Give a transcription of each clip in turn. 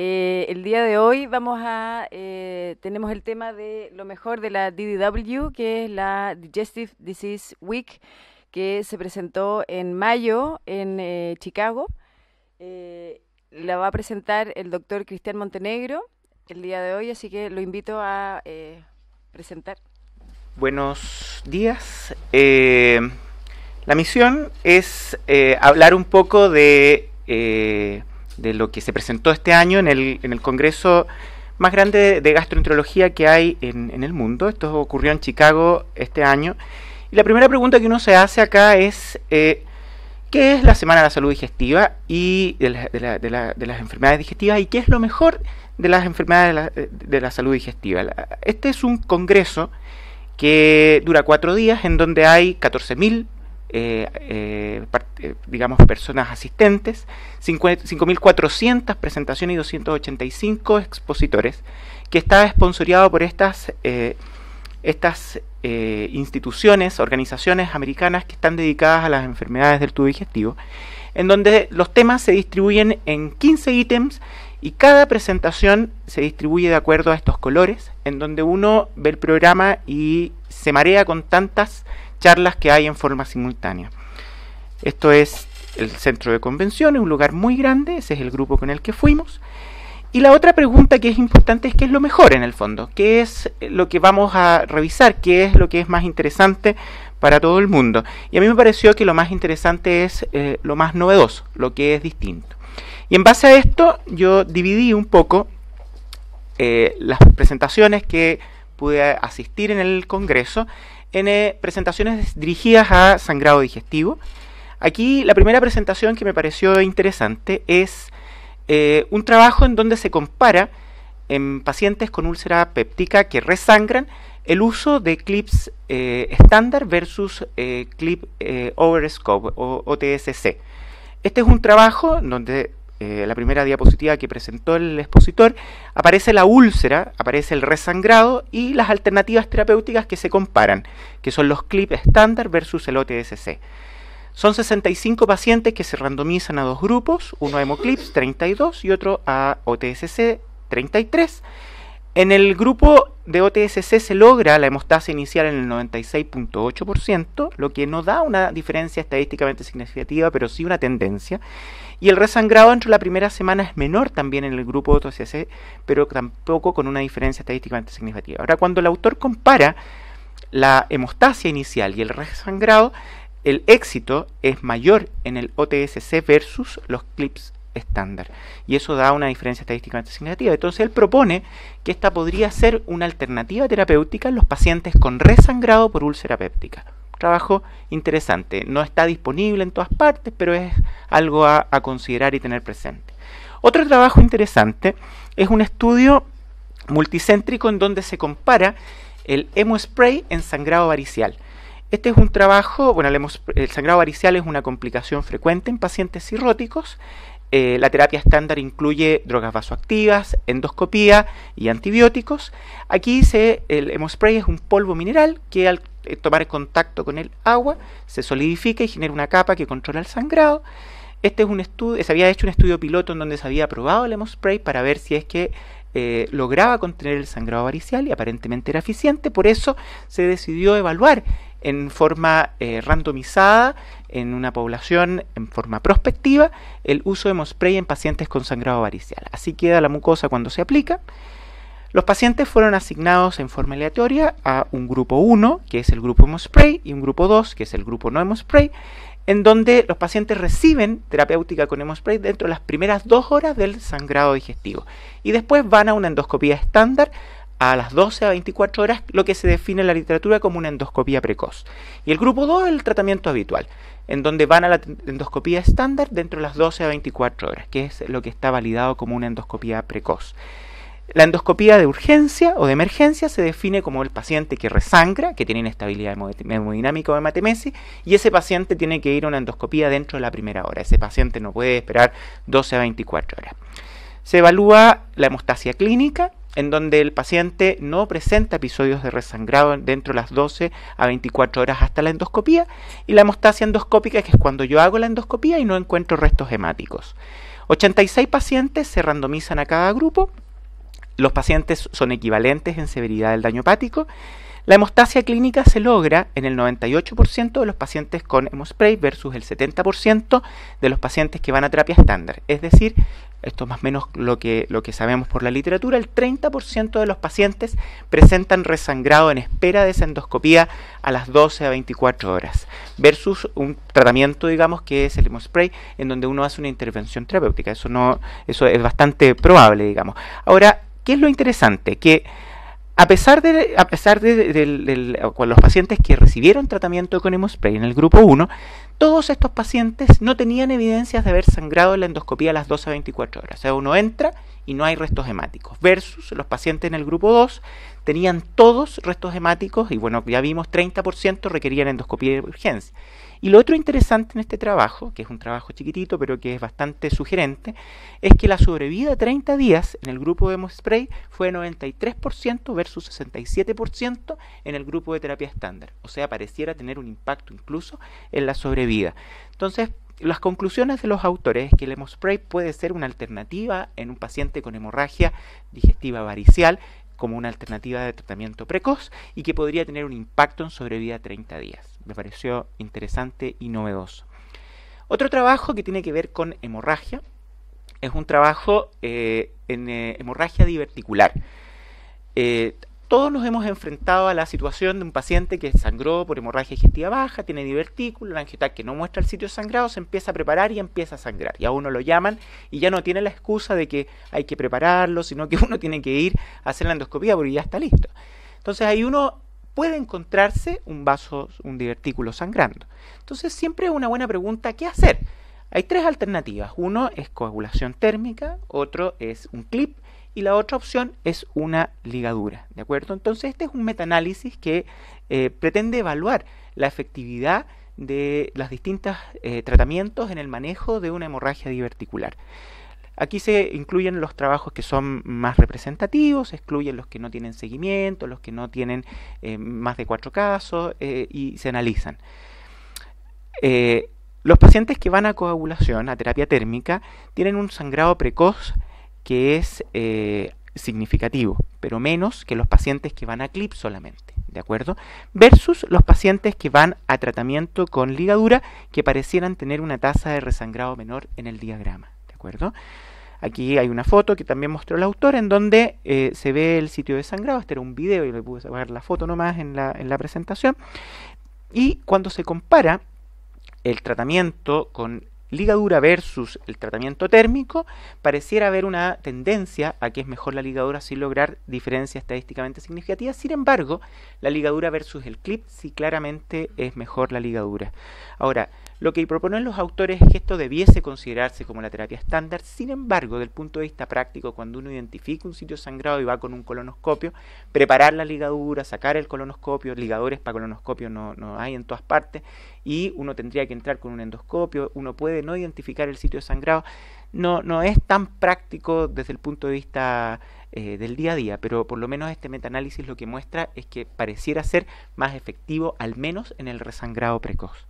El día de hoy tenemos el tema de lo mejor de la DDW, que es la Digestive Disease Week, que se presentó en mayo en Chicago. La va a presentar el doctor Cristian Montenegro el día de hoy, así que lo invito a presentar. Buenos días. La misión es hablar un poco de lo que se presentó este año en el congreso más grande de gastroenterología que hay en el mundo. Esto ocurrió en Chicago este año. Y la primera pregunta que uno se hace acá es ¿qué es la Semana de la Salud Digestiva y de las enfermedades digestivas, y qué es lo mejor de las enfermedades de la salud digestiva? Este es un congreso que dura 4 días, en donde hay 14.000 personas asistentes, 5.400 presentaciones y 285 expositores, que está esponsoreado por estas instituciones, organizaciones americanas que están dedicadas a las enfermedades del tubo digestivo, en donde los temas se distribuyen en 15 ítems y cada presentación se distribuye de acuerdo a estos colores, en donde uno ve el programa y se marea con tantas charlas que hay en forma simultánea. Esto es el centro de convenciones, un lugar muy grande. Ese es el grupo con el que fuimos. Y la otra pregunta que es importante es qué es lo mejor en el fondo, qué es lo que vamos a revisar, qué es lo que es más interesante para todo el mundo. Y a mí me pareció que lo más interesante es lo más novedoso, lo que es distinto. Y en base a esto yo dividí un poco las presentaciones que pude asistir en el congreso en presentaciones dirigidas a sangrado digestivo. Aquí la primera presentación que me pareció interesante es un trabajo en donde se compara en pacientes con úlcera péptica que resangran el uso de clips estándar versus clip over scope o OTSC. Este es un trabajo donde la primera diapositiva que presentó el expositor aparece la úlcera, aparece el resangrado y las alternativas terapéuticas que se comparan, que son los clips estándar versus el OTSC. Son 65 pacientes que se randomizan a 2 grupos, uno a hemoclips 32 y otro a OTSC 33. En el grupo de OTSC se logra la hemostasia inicial en el 96.8%, lo que no da una diferencia estadísticamente significativa, pero sí una tendencia. Y el resangrado dentro de la primera semana es menor también en el grupo OTSC, pero tampoco con una diferencia estadísticamente significativa. Ahora, cuando el autor compara la hemostasia inicial y el resangrado, el éxito es mayor en el OTSC versus los clips estándar, y eso da una diferencia estadísticamente significativa. Entonces él propone que esta podría ser una alternativa terapéutica en los pacientes con resangrado por úlcera péptica. Trabajo interesante, no está disponible en todas partes, pero es algo a considerar y tener presente. Otro trabajo interesante es un estudio multicéntrico en donde se compara el hemospray en sangrado varicial. Este es un trabajo, bueno, el sangrado varicial es una complicación frecuente en pacientes cirróticos. La terapia estándar incluye drogas vasoactivas, endoscopía y antibióticos. Aquí el hemospray es un polvo mineral que al tomar contacto con el agua se solidifica y genera una capa que controla el sangrado. Este es un estudio, se había hecho un estudio piloto en donde se había probado el hemospray para ver si es que lograba contener el sangrado varicial, y aparentemente era eficiente. Por eso se decidió evaluar en forma randomizada en una población en forma prospectiva el uso de hemospray en pacientes con sangrado varicial. Así queda la mucosa cuando se aplica. Los pacientes fueron asignados en forma aleatoria a un grupo 1, que es el grupo hemospray, y un grupo 2, que es el grupo no hemospray, en donde los pacientes reciben terapéutica con hemospray dentro de las primeras 2 horas del sangrado digestivo, y después van a una endoscopía estándar a las 12 a 24 horas, lo que se define en la literatura como una endoscopía precoz. Y el grupo 2 es el tratamiento habitual, en donde van a la endoscopía estándar dentro de las 12 a 24 horas, que es lo que está validado como una endoscopía precoz. La endoscopía de urgencia o de emergencia se define como el paciente que resangra, que tiene inestabilidad hemodinámica o hematemesis, y ese paciente tiene que ir a una endoscopía dentro de la primera hora. Ese paciente no puede esperar 12 a 24 horas. Se evalúa la hemostasia clínica, en donde el paciente no presenta episodios de resangrado dentro de las 12 a 24 horas hasta la endoscopía, y la hemostasia endoscópica, que es cuando yo hago la endoscopía y no encuentro restos hemáticos. 86 pacientes se randomizan a cada grupo. Los pacientes son equivalentes en severidad del daño hepático. La hemostasia clínica se logra en el 98% de los pacientes con hemospray versus el 70% de los pacientes que van a terapia estándar. Es decir, esto es más o menos lo que sabemos por la literatura, el 30% de los pacientes presentan resangrado en espera de esa endoscopía a las 12 a 24 horas, versus un tratamiento, digamos, que es el hemospray, en donde uno hace una intervención terapéutica. Eso es bastante probable, digamos. Ahora, ¿qué es lo interesante? Que a pesar de con los pacientes que recibieron tratamiento con hemospray en el grupo 1, todos estos pacientes no tenían evidencias de haber sangrado en la endoscopía a las 12 a 24 horas. O sea, uno entra y no hay restos hemáticos. Versus los pacientes en el grupo 2 tenían todos restos hemáticos y bueno, ya vimos 30% requerían endoscopía de urgencia. Y lo otro interesante en este trabajo, que es un trabajo chiquitito pero que es bastante sugerente, es que la sobrevida a 30 días en el grupo de hemospray fue 93% versus 67% en el grupo de terapia estándar. O sea, pareciera tener un impacto incluso en la sobrevida. Entonces, las conclusiones de los autores es que el hemospray puede ser una alternativa en un paciente con hemorragia digestiva varicial como una alternativa de tratamiento precoz y que podría tener un impacto en sobrevida a 30 días. Me pareció interesante y novedoso. Otro trabajo que tiene que ver con hemorragia es un trabajo en hemorragia diverticular. Todos nos hemos enfrentado a la situación de un paciente que sangró por hemorragia digestiva baja, tiene divertículo, la angiotac que no muestra el sitio sangrado, se empieza a preparar y empieza a sangrar. Y a uno lo llaman y ya no tiene la excusa de que hay que prepararlo, sino que uno tiene que ir a hacer la endoscopía porque ya está listo. Entonces ahí uno puede encontrarse un divertículo sangrando. Entonces siempre es una buena pregunta, ¿qué hacer? Hay tres alternativas. Uno es coagulación térmica, otro es un clip, y la otra opción es una ligadura, ¿de acuerdo? Entonces este es un metaanálisis que pretende evaluar la efectividad de los distintos tratamientos en el manejo de una hemorragia diverticular. Aquí se incluyen los trabajos que son más representativos, se excluyen los que no tienen seguimiento, los que no tienen más de 4 casos y se analizan. Los pacientes que van a coagulación, a terapia térmica, tienen un sangrado precoz que es significativo, pero menos que los pacientes que van a clip solamente, ¿de acuerdo? Versus los pacientes que van a tratamiento con ligadura, que parecieran tener una tasa de resangrado menor en el diagrama, ¿de acuerdo? Aquí hay una foto que también mostró el autor en donde se ve el sitio de sangrado. Este era un video, yo le pude sacar la foto nomás en la presentación. Y cuando se compara el tratamiento con ligadura versus el tratamiento térmico, pareciera haber una tendencia a que es mejor la ligadura sin lograr diferencias estadísticamente significativas. Sin embargo, la ligadura versus el clip sí claramente es mejor la ligadura. Ahora, lo que proponen los autores es que esto debiese considerarse como la terapia estándar. Sin embargo, desde el punto de vista práctico, cuando uno identifica un sitio sangrado y va con un colonoscopio, preparar la ligadura, sacar el colonoscopio, ligadores para colonoscopio no hay en todas partes, y uno tendría que entrar con un endoscopio, uno puede no identificar el sitio sangrado, no es tan práctico desde el punto de vista del día a día, pero por lo menos este metaanálisis lo que muestra es que pareciera ser más efectivo, al menos en el resangrado precoz.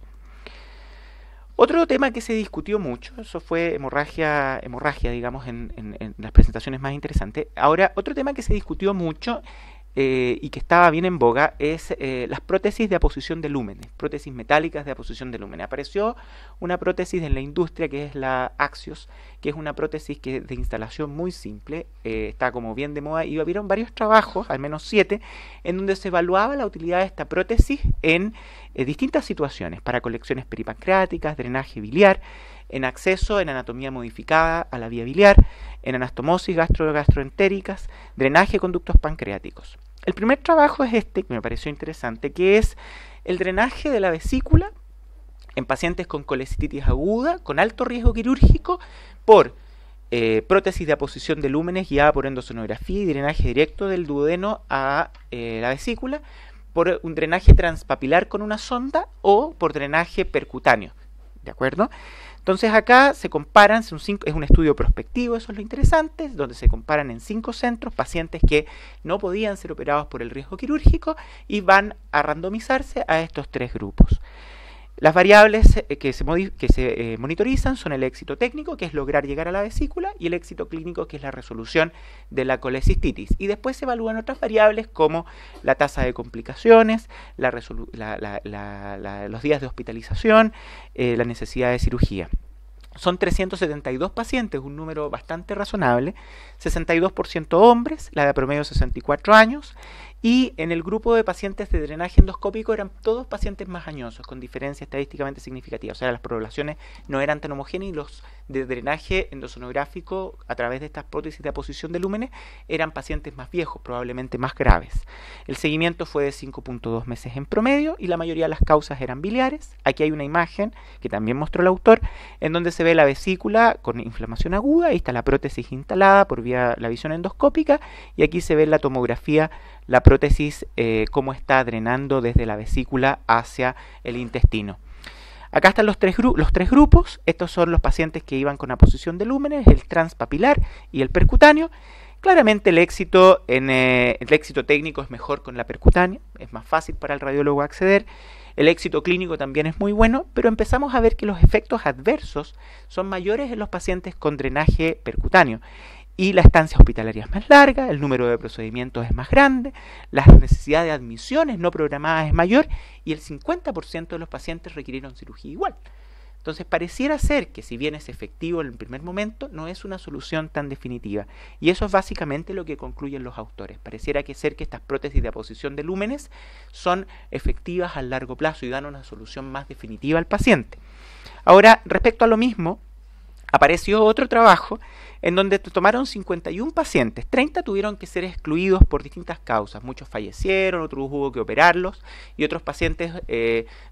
Otro tema que se discutió mucho, eso fue hemorragia digamos, en las presentaciones más interesantes. Ahora, otro tema que se discutió mucho y que estaba bien en boga es las prótesis de aposición de lúmenes, prótesis metálicas de aposición de lúmenes. Apareció una prótesis en la industria que es la Axios, que es una prótesis que de instalación muy simple, está como bien de moda, y hubieron varios trabajos, al menos 7, en donde se evaluaba la utilidad de esta prótesis en distintas situaciones, para colecciones peripancreáticas, drenaje biliar, en acceso en anatomía modificada a la vía biliar, en anastomosis gastroentéricas, drenaje de conductos pancreáticos. El primer trabajo es este, que me pareció interesante, que es el drenaje de la vesícula en pacientes con colecistitis aguda, con alto riesgo quirúrgico, por prótesis de aposición de lúmenes guiada por endosonografía y drenaje directo del duodeno a la vesícula, por un drenaje transpapilar con una sonda o por drenaje percutáneo, ¿de acuerdo? Entonces acá se comparan, es un estudio prospectivo, eso es lo interesante, donde se comparan en 5 centros pacientes que no podían ser operados por el riesgo quirúrgico y van a randomizarse a estos 3 grupos. Las variables que se monitorizan son el éxito técnico, que es lograr llegar a la vesícula, y el éxito clínico, que es la resolución de la colecistitis. Y después se evalúan otras variables como la tasa de complicaciones, los días de hospitalización, la necesidad de cirugía. Son 372 pacientes, un número bastante razonable, 62% hombres, la de promedio 64 años, y en el grupo de pacientes de drenaje endoscópico eran todos pacientes más añosos, con diferencia estadísticamente significativa. O sea, las poblaciones no eran tan homogéneas y los de drenaje endosonográfico a través de estas prótesis de aposición de lúmenes eran pacientes más viejos, probablemente más graves. El seguimiento fue de 5.2 meses en promedio y la mayoría de las causas eran biliares. Aquí hay una imagen que también mostró el autor, en donde se ve la vesícula con inflamación aguda. Ahí está la prótesis instalada por vía la visión endoscópica, y aquí se ve en la tomografía la prótesis cómo está drenando desde la vesícula hacia el intestino. Acá están los tres grupos. Estos son los pacientes que iban con aposición de lúmenes, el transpapilar y el percutáneo. Claramente el éxito técnico es mejor con la percutánea, es más fácil para el radiólogo acceder. El éxito clínico también es muy bueno, pero empezamos a ver que los efectos adversos son mayores en los pacientes con drenaje percutáneo. Y la estancia hospitalaria es más larga, el número de procedimientos es más grande, la necesidad de admisiones no programadas es mayor, y el 50% de los pacientes requirieron cirugía igual. Entonces pareciera ser que, si bien es efectivo en el primer momento, no es una solución tan definitiva. Y eso es básicamente lo que concluyen los autores. Pareciera ser que estas prótesis de aposición de lúmenes son efectivas a largo plazo y dan una solución más definitiva al paciente. Ahora, respecto a lo mismo, apareció otro trabajo en donde tomaron 51 pacientes, 30 tuvieron que ser excluidos por distintas causas, muchos fallecieron, otros hubo que operarlos y otros pacientes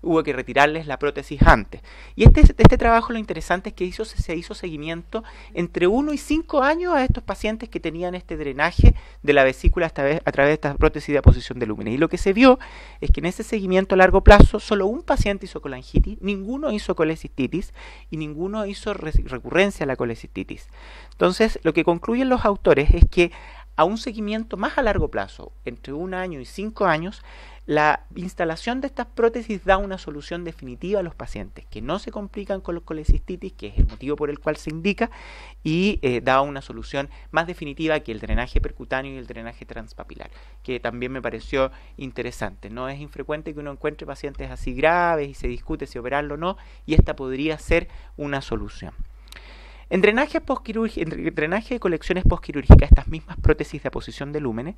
hubo que retirarles la prótesis antes. Y este trabajo, lo interesante es que se hizo seguimiento entre 1 y 5 años a estos pacientes que tenían este drenaje de la vesícula a través de esta prótesis de aposición de lúmenes. Y lo que se vio es que en ese seguimiento a largo plazo solo un paciente hizo colangitis, ninguno hizo colecistitis y ninguno hizo recurrencia a la colecistitis. Entonces, lo que concluyen los autores es que a un seguimiento más a largo plazo, entre 1 año y 5 años, la instalación de estas prótesis da una solución definitiva a los pacientes, que no se complican con la colecistitis, que es el motivo por el cual se indica, y da una solución más definitiva que el drenaje percutáneo y el drenaje transpapilar, que también me pareció interesante. No es infrecuente que uno encuentre pacientes así graves y se discute si operarlo o no, y esta podría ser una solución. En drenaje de colecciones postquirúrgicas, estas mismas prótesis de aposición de lúmenes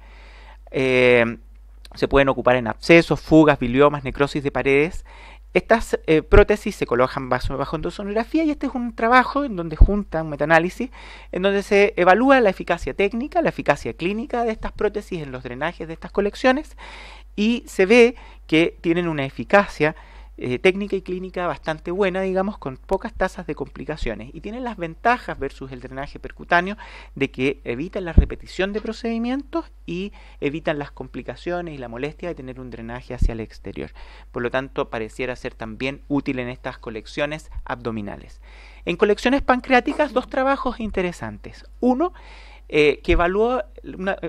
se pueden ocupar en abscesos, fugas, biliomas, necrosis de paredes. Estas prótesis se colocan bajo endosonografía, y este es un trabajo en donde junta un metaanálisis en donde se evalúa la eficacia técnica, la eficacia clínica de estas prótesis en los drenajes de estas colecciones, y se ve que tienen una eficacia técnica y clínica bastante buena, digamos, con pocas tasas de complicaciones, y tienen las ventajas versus el drenaje percutáneo de que evitan la repetición de procedimientos y evitan las complicaciones y la molestia de tener un drenaje hacia el exterior. Por lo tanto, pareciera ser también útil en estas colecciones abdominales. En colecciones pancreáticas, dos trabajos interesantes. Uno, que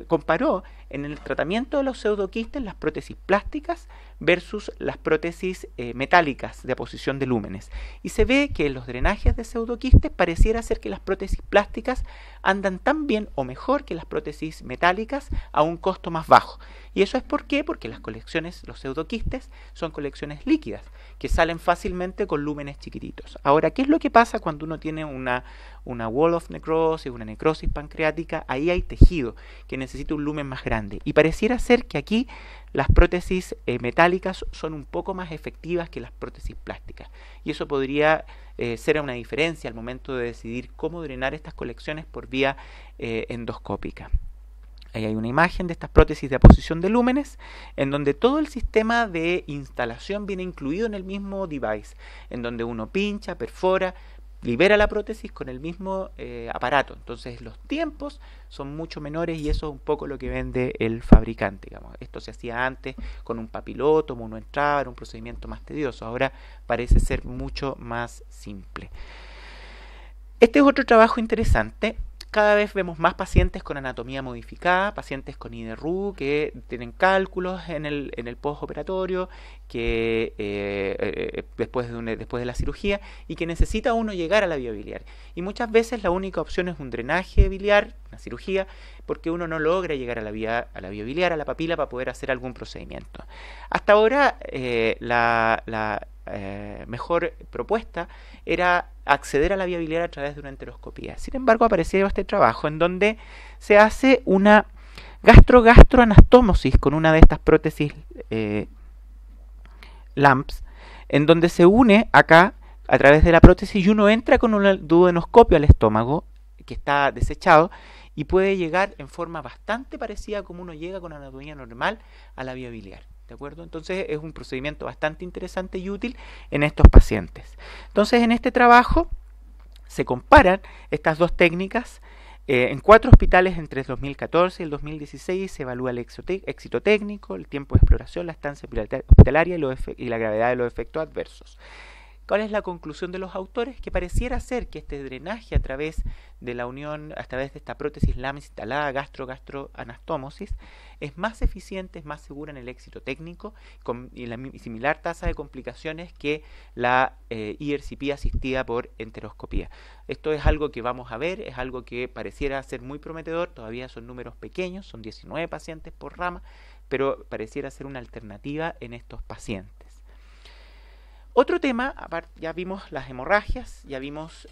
comparó en el tratamiento de los pseudoquistes las prótesis plásticas versus las prótesis metálicas de aposición de lúmenes. Y se ve que en los drenajes de pseudoquistes pareciera ser que las prótesis plásticas andan tan bien o mejor que las prótesis metálicas a un costo más bajo. ¿Y eso es por qué? Porque las colecciones, los pseudoquistes, son colecciones líquidas que salen fácilmente con lúmenes chiquititos. Ahora, ¿qué es lo que pasa cuando uno tiene una wall of necrosis, una necrosis pancreática? Ahí hay tejido que necesita un lumen más grande. Y pareciera ser que aquí las prótesis metálicas son un poco más efectivas que las prótesis plásticas. Y eso podría ser una diferencia al momento de decidir cómo drenar estas colecciones por vía endoscópica. Ahí hay una imagen de estas prótesis de aposición de lúmenes, en donde todo el sistema de instalación viene incluido en el mismo device, en donde uno pincha, perfora, libera la prótesis con el mismo aparato. Entonces los tiempos son mucho menores, y eso es un poco lo que vende el fabricante, digamos. Esto se hacía antes con un papiloto, uno entraba, era un procedimiento más tedioso. Ahora parece ser mucho más simple. Este es otro trabajo interesante cada vez vemos más pacientes con anatomía modificada, pacientes con IDRU que tienen cálculos en el postoperatorio, que después de la cirugía, y que necesita uno llegar a la vía biliar. Y muchas veces la única opción es un drenaje biliar, una cirugía, porque uno no logra llegar a la vía biliar, a la papila, para poder hacer algún procedimiento. Hasta ahora la mejor propuesta era acceder a la vía biliar a través de una enteroscopía. Sin embargo, apareció este trabajo en donde se hace una gastroanastomosis con una de estas prótesis LAMPS, en donde se une acá a través de la prótesis y uno entra con un duodenoscopio al estómago que está desechado y puede llegar en forma bastante parecida a como uno llega con anatomía normal a la vía biliar. ¿De acuerdo? Entonces es un procedimiento bastante interesante y útil en estos pacientes. Entonces en este trabajo se comparan estas dos técnicas. En 4 hospitales entre el 2014 y el 2016 se evalúa el éxito técnico, el tiempo de exploración, la estancia hospitalaria y la gravedad de los efectos adversos. ¿Cuál es la conclusión de los autores? Que pareciera ser que este drenaje a través de la unión, a través de esta prótesis LAMPS instalada gastroanastomosis, es más eficiente, es más segura en el éxito técnico y la similar tasa de complicaciones que la ERCP asistida por enteroscopía. Esto es algo que vamos a ver, es algo que pareciera ser muy prometedor, todavía son números pequeños, son 19 pacientes por rama, pero pareciera ser una alternativa en estos pacientes. Otro tema, ya vimos las hemorragias, ya vimos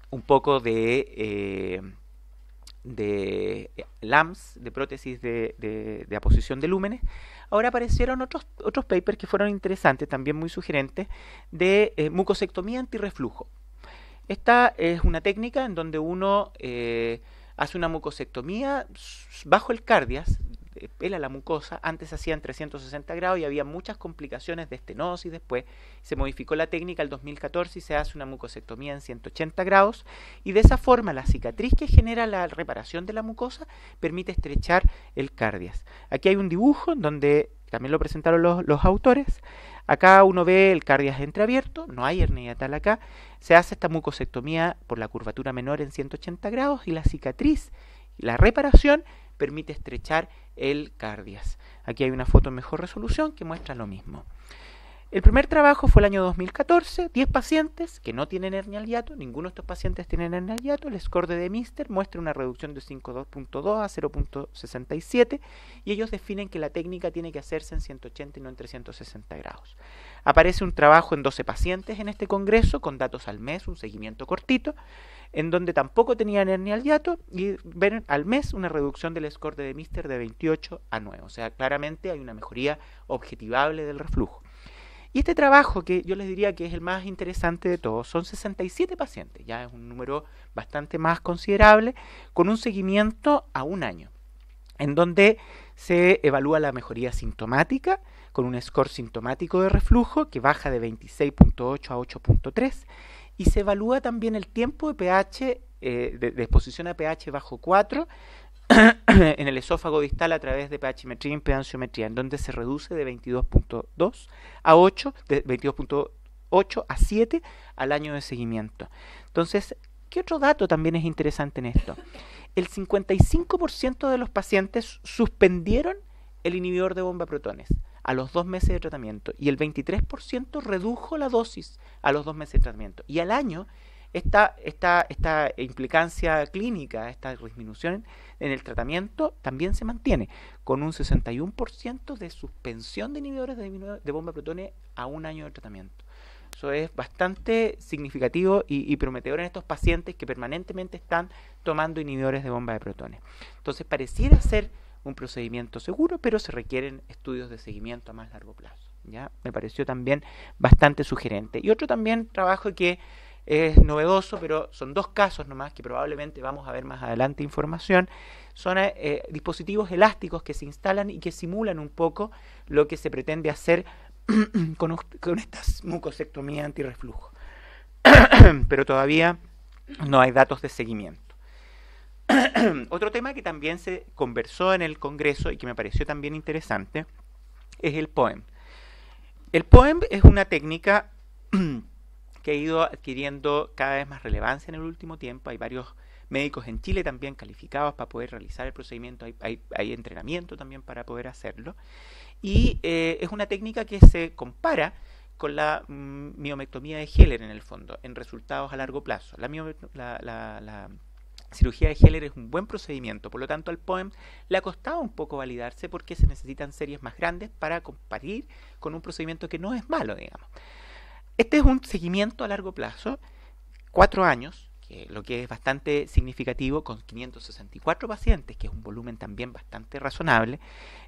un poco de LAMPS, de prótesis de aposición de lúmenes. Ahora aparecieron otros papers que fueron interesantes, también muy sugerentes, de mucosectomía antirreflujo. Esta es una técnica en donde uno hace una mucosectomía bajo el cardias, pela la mucosa. Antes se hacían 360 grados y había muchas complicaciones de estenosis. Después se modificó la técnica el 2014 y se hace una mucosectomía en 180 grados, y de esa forma la cicatriz que genera la reparación de la mucosa permite estrechar el cardias. Aquí hay un dibujo en donde también lo presentaron los autores. Acá uno ve el cardias entreabierto, no hay hernia hiatal acá. Se hace esta mucosectomía por la curvatura menor en 180 grados y la cicatriz, la reparación, permite estrechar el cardias. Aquí hay una foto en mejor resolución que muestra lo mismo. El primer trabajo fue el año 2014, 10 pacientes que no tienen hernia al hiato, ninguno de estos pacientes tienen hernia al hiato. El score de Demister muestra una reducción de 5.2 a 0.67 y ellos definen que la técnica tiene que hacerse en 180 y no en 360 grados. Aparece un trabajo en 12 pacientes en este congreso con datos al mes, un seguimiento cortito, en donde tampoco tenían hernia al hiato y ven al mes una reducción del score de Demister de 28 a 9. O sea, claramente hay una mejoría objetivable del reflujo. Y este trabajo, que yo les diría que es el más interesante de todos, son 67 pacientes, ya es un número bastante más considerable, con un seguimiento a un año, en donde se evalúa la mejoría sintomática, con un score sintomático de reflujo que baja de 26.8 a 8.3, y se evalúa también el tiempo de pH, de exposición a pH bajo 4, en el esófago distal a través de pHmetría e impedanciometría, en donde se reduce de 22.2 a 8, de 22.8 a 7 al año de seguimiento. Entonces, ¿qué otro dato también es interesante en esto? El 55% de los pacientes suspendieron el inhibidor de bomba de protones a los 2 meses de tratamiento y el 23% redujo la dosis a los 2 meses de tratamiento. Y al año, esta implicancia clínica, esta disminución en el tratamiento también se mantiene, con un 61% de suspensión de inhibidores de bomba de protones a un año de tratamiento. Eso es bastante significativo y prometedor en estos pacientes que permanentemente están tomando inhibidores de bomba de protones. Entonces pareciera ser un procedimiento seguro, pero se requieren estudios de seguimiento a más largo plazo. ¿Ya? Me pareció también bastante sugerente. Y otro también trabajo que es novedoso, pero son 2 casos nomás que probablemente vamos a ver más adelante información. Son dispositivos elásticos que se instalan y que simulan un poco lo que se pretende hacer con esta mucosectomía antirreflujo. Pero todavía no hay datos de seguimiento. Otro tema que también se conversó en el Congreso y que me pareció también interesante es el POEM. El POEM es una técnica que ha ido adquiriendo cada vez más relevancia en el último tiempo. Hay varios médicos en Chile también calificados para poder realizar el procedimiento, hay entrenamiento también para poder hacerlo. Y es una técnica que se compara con la miomectomía de Heller en el fondo, en resultados a largo plazo. La cirugía de Heller es un buen procedimiento, por lo tanto al POEMS le ha costado un poco validarse porque se necesitan series más grandes para comparar con un procedimiento que no es malo, digamos. Este es un seguimiento a largo plazo, 4 años, lo que es bastante significativo, con 564 pacientes, que es un volumen también bastante razonable,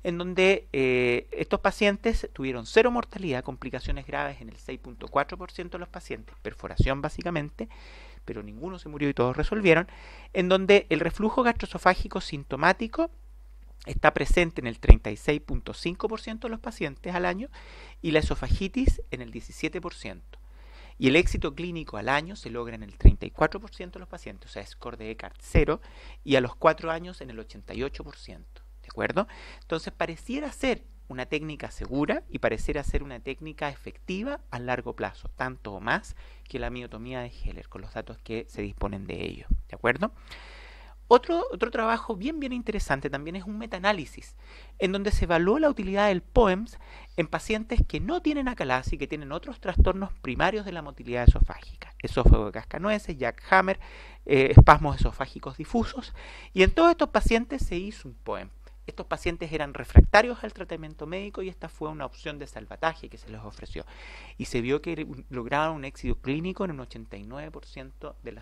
en donde estos pacientes tuvieron 0 mortalidad, complicaciones graves en el 6.4% de los pacientes, perforación básicamente, pero ninguno se murió y todos resolvieron, en donde el reflujo gastroesofágico sintomático está presente en el 36.5% de los pacientes al año y la esofagitis en el 17%. Y el éxito clínico al año se logra en el 34% de los pacientes, o sea, score de Eckardt 0, y a los 4 años en el 88%. ¿De acuerdo? Entonces pareciera ser una técnica segura y pareciera ser una técnica efectiva a largo plazo, tanto o más que la miotomía de Heller, con los datos que se disponen de ello. ¿De acuerdo? Otro trabajo bien interesante también es un metaanálisis, en donde se evaluó la utilidad del POEMS en pacientes que no tienen acalasia y que tienen otros trastornos primarios de la motilidad esofágica, esófago de cascanueces, Jack-Hammer, espasmos esofágicos difusos, y en todos estos pacientes se hizo un POEMS. Estos pacientes eran refractarios al tratamiento médico y esta fue una opción de salvataje que se les ofreció. Y se vio que lograban un éxito clínico en un 89% de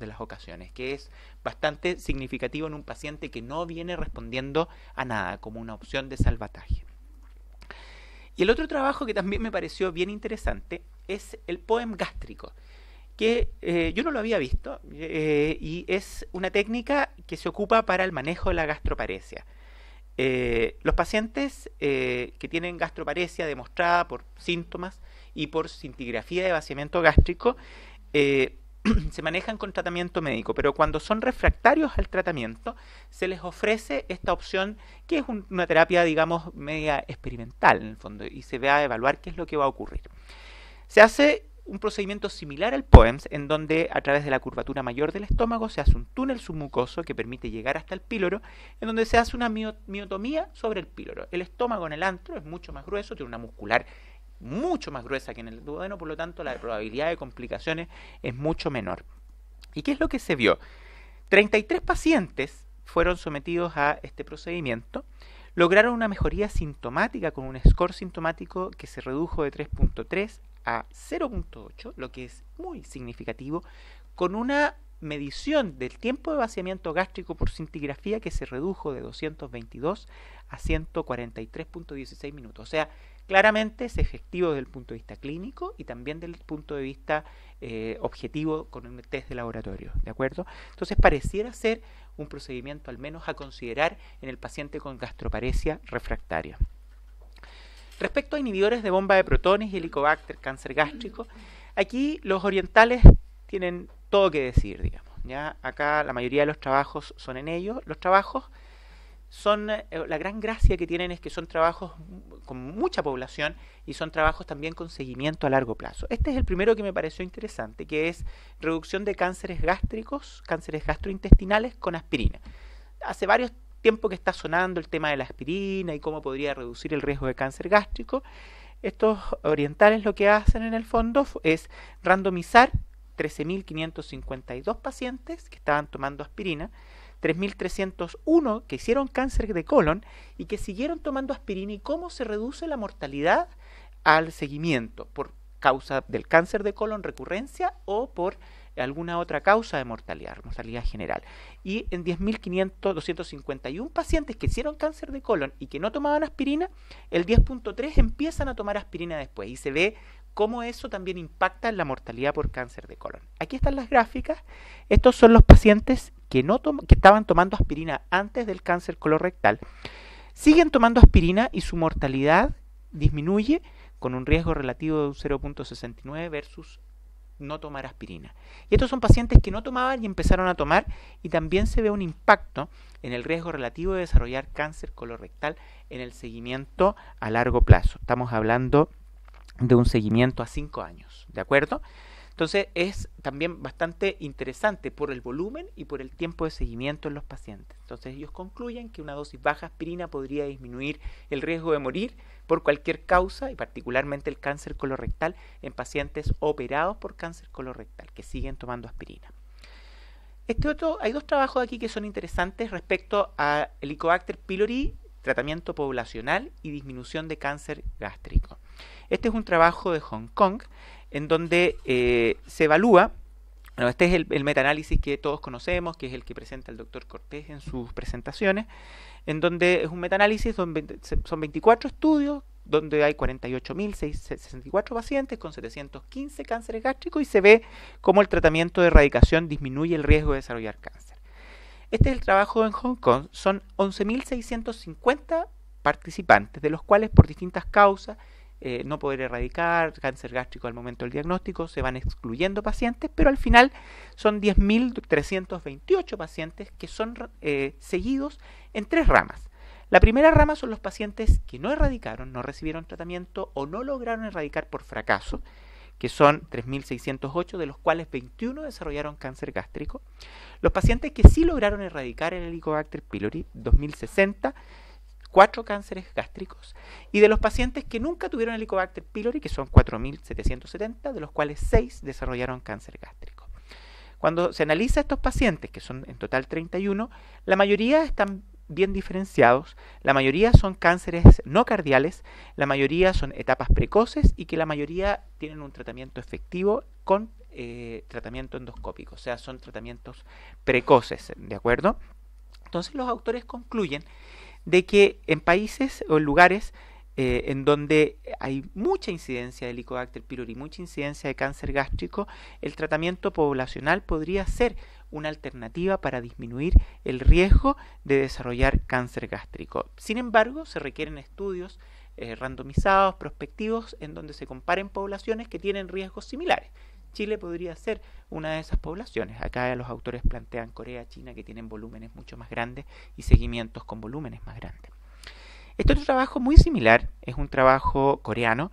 las ocasiones, que es bastante significativo en un paciente que no viene respondiendo a nada, como una opción de salvataje. Y el otro trabajo que también me pareció bien interesante es el POEMS gástrico, que yo no lo había visto y es una técnica que se ocupa para el manejo de la gastroparesia. Los pacientes que tienen gastroparesia demostrada por síntomas y por cintigrafía de vaciamiento gástrico se manejan con tratamiento médico, pero cuando son refractarios al tratamiento se les ofrece esta opción que es una terapia, digamos, media experimental en el fondo y se va a evaluar qué es lo que va a ocurrir. Se hace un procedimiento similar al POEMS, en donde a través de la curvatura mayor del estómago se hace un túnel submucoso que permite llegar hasta el píloro, en donde se hace una miotomía sobre el píloro. El estómago en el antro es mucho más grueso, tiene una muscular mucho más gruesa que en el duodeno, por lo tanto la probabilidad de complicaciones es mucho menor. ¿Y qué es lo que se vio? 33 pacientes fueron sometidos a este procedimiento, lograron una mejoría sintomática con un score sintomático que se redujo de 3.3 a 0.8, lo que es muy significativo, con una medición del tiempo de vaciamiento gástrico por cintigrafía que se redujo de 222 a 143.16 minutos. O sea, claramente es efectivo desde el punto de vista clínico y también desde el punto de vista objetivo con un test de laboratorio, ¿de acuerdo? Entonces pareciera ser un procedimiento al menos a considerar en el paciente con gastroparesia refractaria. Respecto a inhibidores de bomba de protones y Helicobacter cáncer gástrico, aquí los orientales tienen todo que decir, digamos. ¿Ya? Acá la mayoría de los trabajos son en ellos. Los trabajos son, la gran gracia que tienen es que son trabajos con mucha población y son trabajos también con seguimiento a largo plazo. Este es el primero que me pareció interesante, que es reducción de cánceres gástricos, cánceres gastrointestinales con aspirina. Hace varios tiempo que está sonando el tema de la aspirina y cómo podría reducir el riesgo de cáncer gástrico. Estos orientales lo que hacen en el fondo es randomizar 13.552 pacientes que estaban tomando aspirina, 3.301 que hicieron cáncer de colon y que siguieron tomando aspirina y cómo se reduce la mortalidad al seguimiento por causa del cáncer de colon recurrencia o por alguna otra causa de mortalidad general. Y en 10.251 pacientes que hicieron cáncer de colon y que no tomaban aspirina, el 10.3 empiezan a tomar aspirina después y se ve cómo eso también impacta en la mortalidad por cáncer de colon. Aquí están las gráficas. Estos son los pacientes que estaban tomando aspirina antes del cáncer colorectal. Siguen tomando aspirina y su mortalidad disminuye con un riesgo relativo de un 0.69 versus no tomar aspirina. Y estos son pacientes que no tomaban y empezaron a tomar y también se ve un impacto en el riesgo relativo de desarrollar cáncer colorectal en el seguimiento a largo plazo. Estamos hablando de un seguimiento a 5 años, ¿de acuerdo? Entonces es también bastante interesante por el volumen y por el tiempo de seguimiento en los pacientes. Entonces ellos concluyen que una dosis baja de aspirina podría disminuir el riesgo de morir por cualquier causa y particularmente el cáncer colorectal en pacientes operados por cáncer colorectal que siguen tomando aspirina. Hay dos trabajos aquí que son interesantes respecto a Helicobacter pylori, tratamiento poblacional y disminución de cáncer gástrico. Este es un trabajo de Hong Kong en donde se evalúa, bueno, este es el metaanálisis que todos conocemos, que es el que presenta el doctor Cortés en sus presentaciones, en donde es un metaanálisis donde son 24 estudios, donde hay 48.064 pacientes con 715 cánceres gástricos y se ve cómo el tratamiento de erradicación disminuye el riesgo de desarrollar cáncer. Este es el trabajo en Hong Kong, son 11.650 participantes, de los cuales por distintas causas, no poder erradicar cáncer gástrico al momento del diagnóstico, se van excluyendo pacientes, pero al final son 10.328 pacientes que son seguidos en 3 ramas. La primera rama son los pacientes que no erradicaron, no recibieron tratamiento o no lograron erradicar por fracaso, que son 3.608, de los cuales 21 desarrollaron cáncer gástrico. Los pacientes que sí lograron erradicar el Helicobacter pylori, 2.060, 4 cánceres gástricos, y de los pacientes que nunca tuvieron Helicobacter pylori, que son 4.770, de los cuales 6 desarrollaron cáncer gástrico. Cuando se analiza estos pacientes, que son en total 31, la mayoría están bien diferenciados, la mayoría son cánceres no cardiales, la mayoría son etapas precoces y que la mayoría tienen un tratamiento efectivo con tratamiento endoscópico, o sea, son tratamientos precoces, ¿de acuerdo? Entonces los autores concluyen de que en países o en lugares en donde hay mucha incidencia de Helicobacter pylori, mucha incidencia de cáncer gástrico, el tratamiento poblacional podría ser una alternativa para disminuir el riesgo de desarrollar cáncer gástrico. Sin embargo, se requieren estudios randomizados, prospectivos, en donde se comparen poblaciones que tienen riesgos similares. Chile podría ser una de esas poblaciones. Acá los autores plantean Corea, China, que tienen volúmenes mucho más grandes y seguimientos con volúmenes más grandes. Este otro trabajo muy similar es un trabajo coreano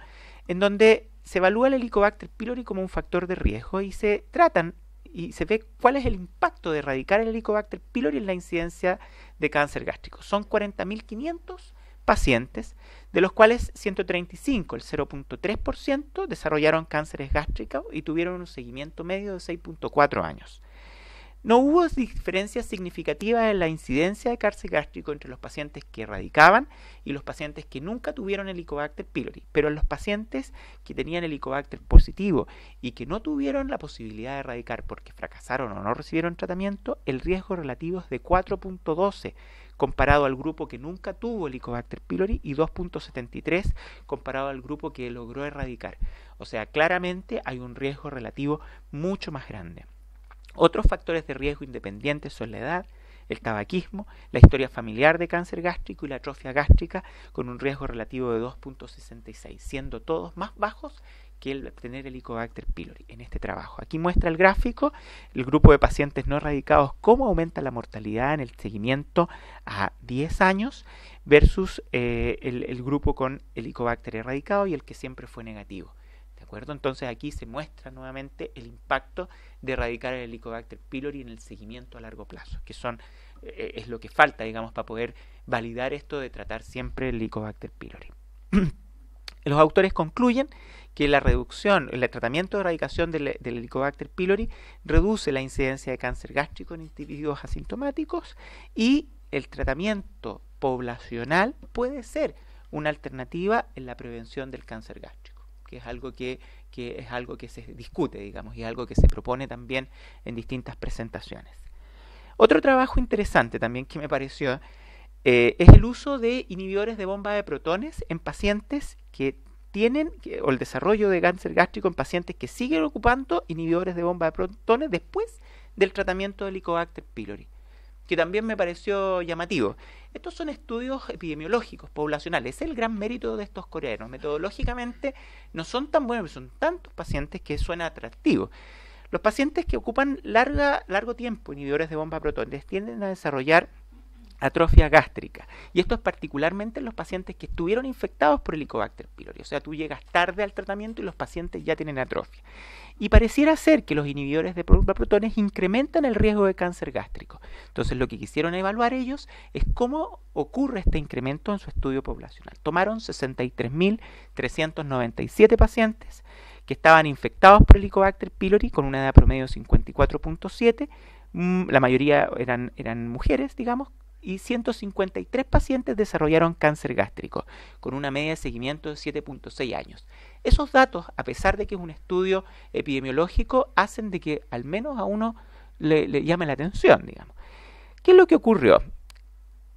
en donde se evalúa el Helicobacter pylori como un factor de riesgo y se tratan y se ve cuál es el impacto de erradicar el Helicobacter pylori en la incidencia de cáncer gástrico. Son 40.500 pacientes, de los cuales 135, el 0.3%, desarrollaron cánceres gástricos y tuvieron un seguimiento medio de 6.4 años. No hubo diferencias significativas en la incidencia de cáncer gástrico entre los pacientes que erradicaban y los pacientes que nunca tuvieron Helicobacter pylori, pero en los pacientes que tenían Helicobacter positivo y que no tuvieron la posibilidad de erradicar porque fracasaron o no recibieron tratamiento, el riesgo relativo es de 4.12 comparado al grupo que nunca tuvo Helicobacter pylori y 2.73 comparado al grupo que logró erradicar. O sea, claramente hay un riesgo relativo mucho más grande. Otros factores de riesgo independientes son la edad, el tabaquismo, la historia familiar de cáncer gástrico y la atrofia gástrica con un riesgo relativo de 2.66, siendo todos más bajos que el tener Helicobacter pylori en este trabajo. Aquí muestra el gráfico, el grupo de pacientes no erradicados, cómo aumenta la mortalidad en el seguimiento a 10 años versus el grupo con Helicobacter erradicado y el que siempre fue negativo. ¿De acuerdo? Entonces aquí se muestra nuevamente el impacto de erradicar el Helicobacter pylori en el seguimiento a largo plazo, que es lo que falta, digamos, para poder validar esto de tratar siempre el Helicobacter pylori. Los autores concluyen que la reducción, el tratamiento de erradicación del Helicobacter pylori reduce la incidencia de cáncer gástrico en individuos asintomáticos y el tratamiento poblacional puede ser una alternativa en la prevención del cáncer gástrico, que es algo que se discute, digamos, y algo que se propone también en distintas presentaciones. Otro trabajo interesante también que me pareció es el uso de inhibidores de bomba de protones en pacientes que tienen, o el desarrollo de cáncer gástrico en pacientes que siguen ocupando inhibidores de bomba de protones después del tratamiento de Helicobacter pylori, que también me pareció llamativo. Estos son estudios epidemiológicos, poblacionales. Es el gran mérito de estos coreanos. Metodológicamente no son tan buenos, son tantos pacientes que suena atractivo. Los pacientes que ocupan largo tiempo inhibidores de bomba de protones tienden a desarrollar atrofia gástrica. Y esto es particularmente en los pacientes que estuvieron infectados por Helicobacter pylori. O sea, tú llegas tarde al tratamiento y los pacientes ya tienen atrofia. Y pareciera ser que los inhibidores de bombaprotones incrementan el riesgo de cáncer gástrico. Entonces, lo que quisieron evaluar ellos es cómo ocurre este incremento en su estudio poblacional. Tomaron 63.397 pacientes que estaban infectados por Helicobacter pylori con una edad promedio de 54.7. La mayoría eran mujeres, digamos, y 153 pacientes desarrollaron cáncer gástrico, con una media de seguimiento de 7.6 años. Esos datos, a pesar de que es un estudio epidemiológico, hacen de que al menos a uno le llame la atención, digamos. ¿Qué es lo que ocurrió?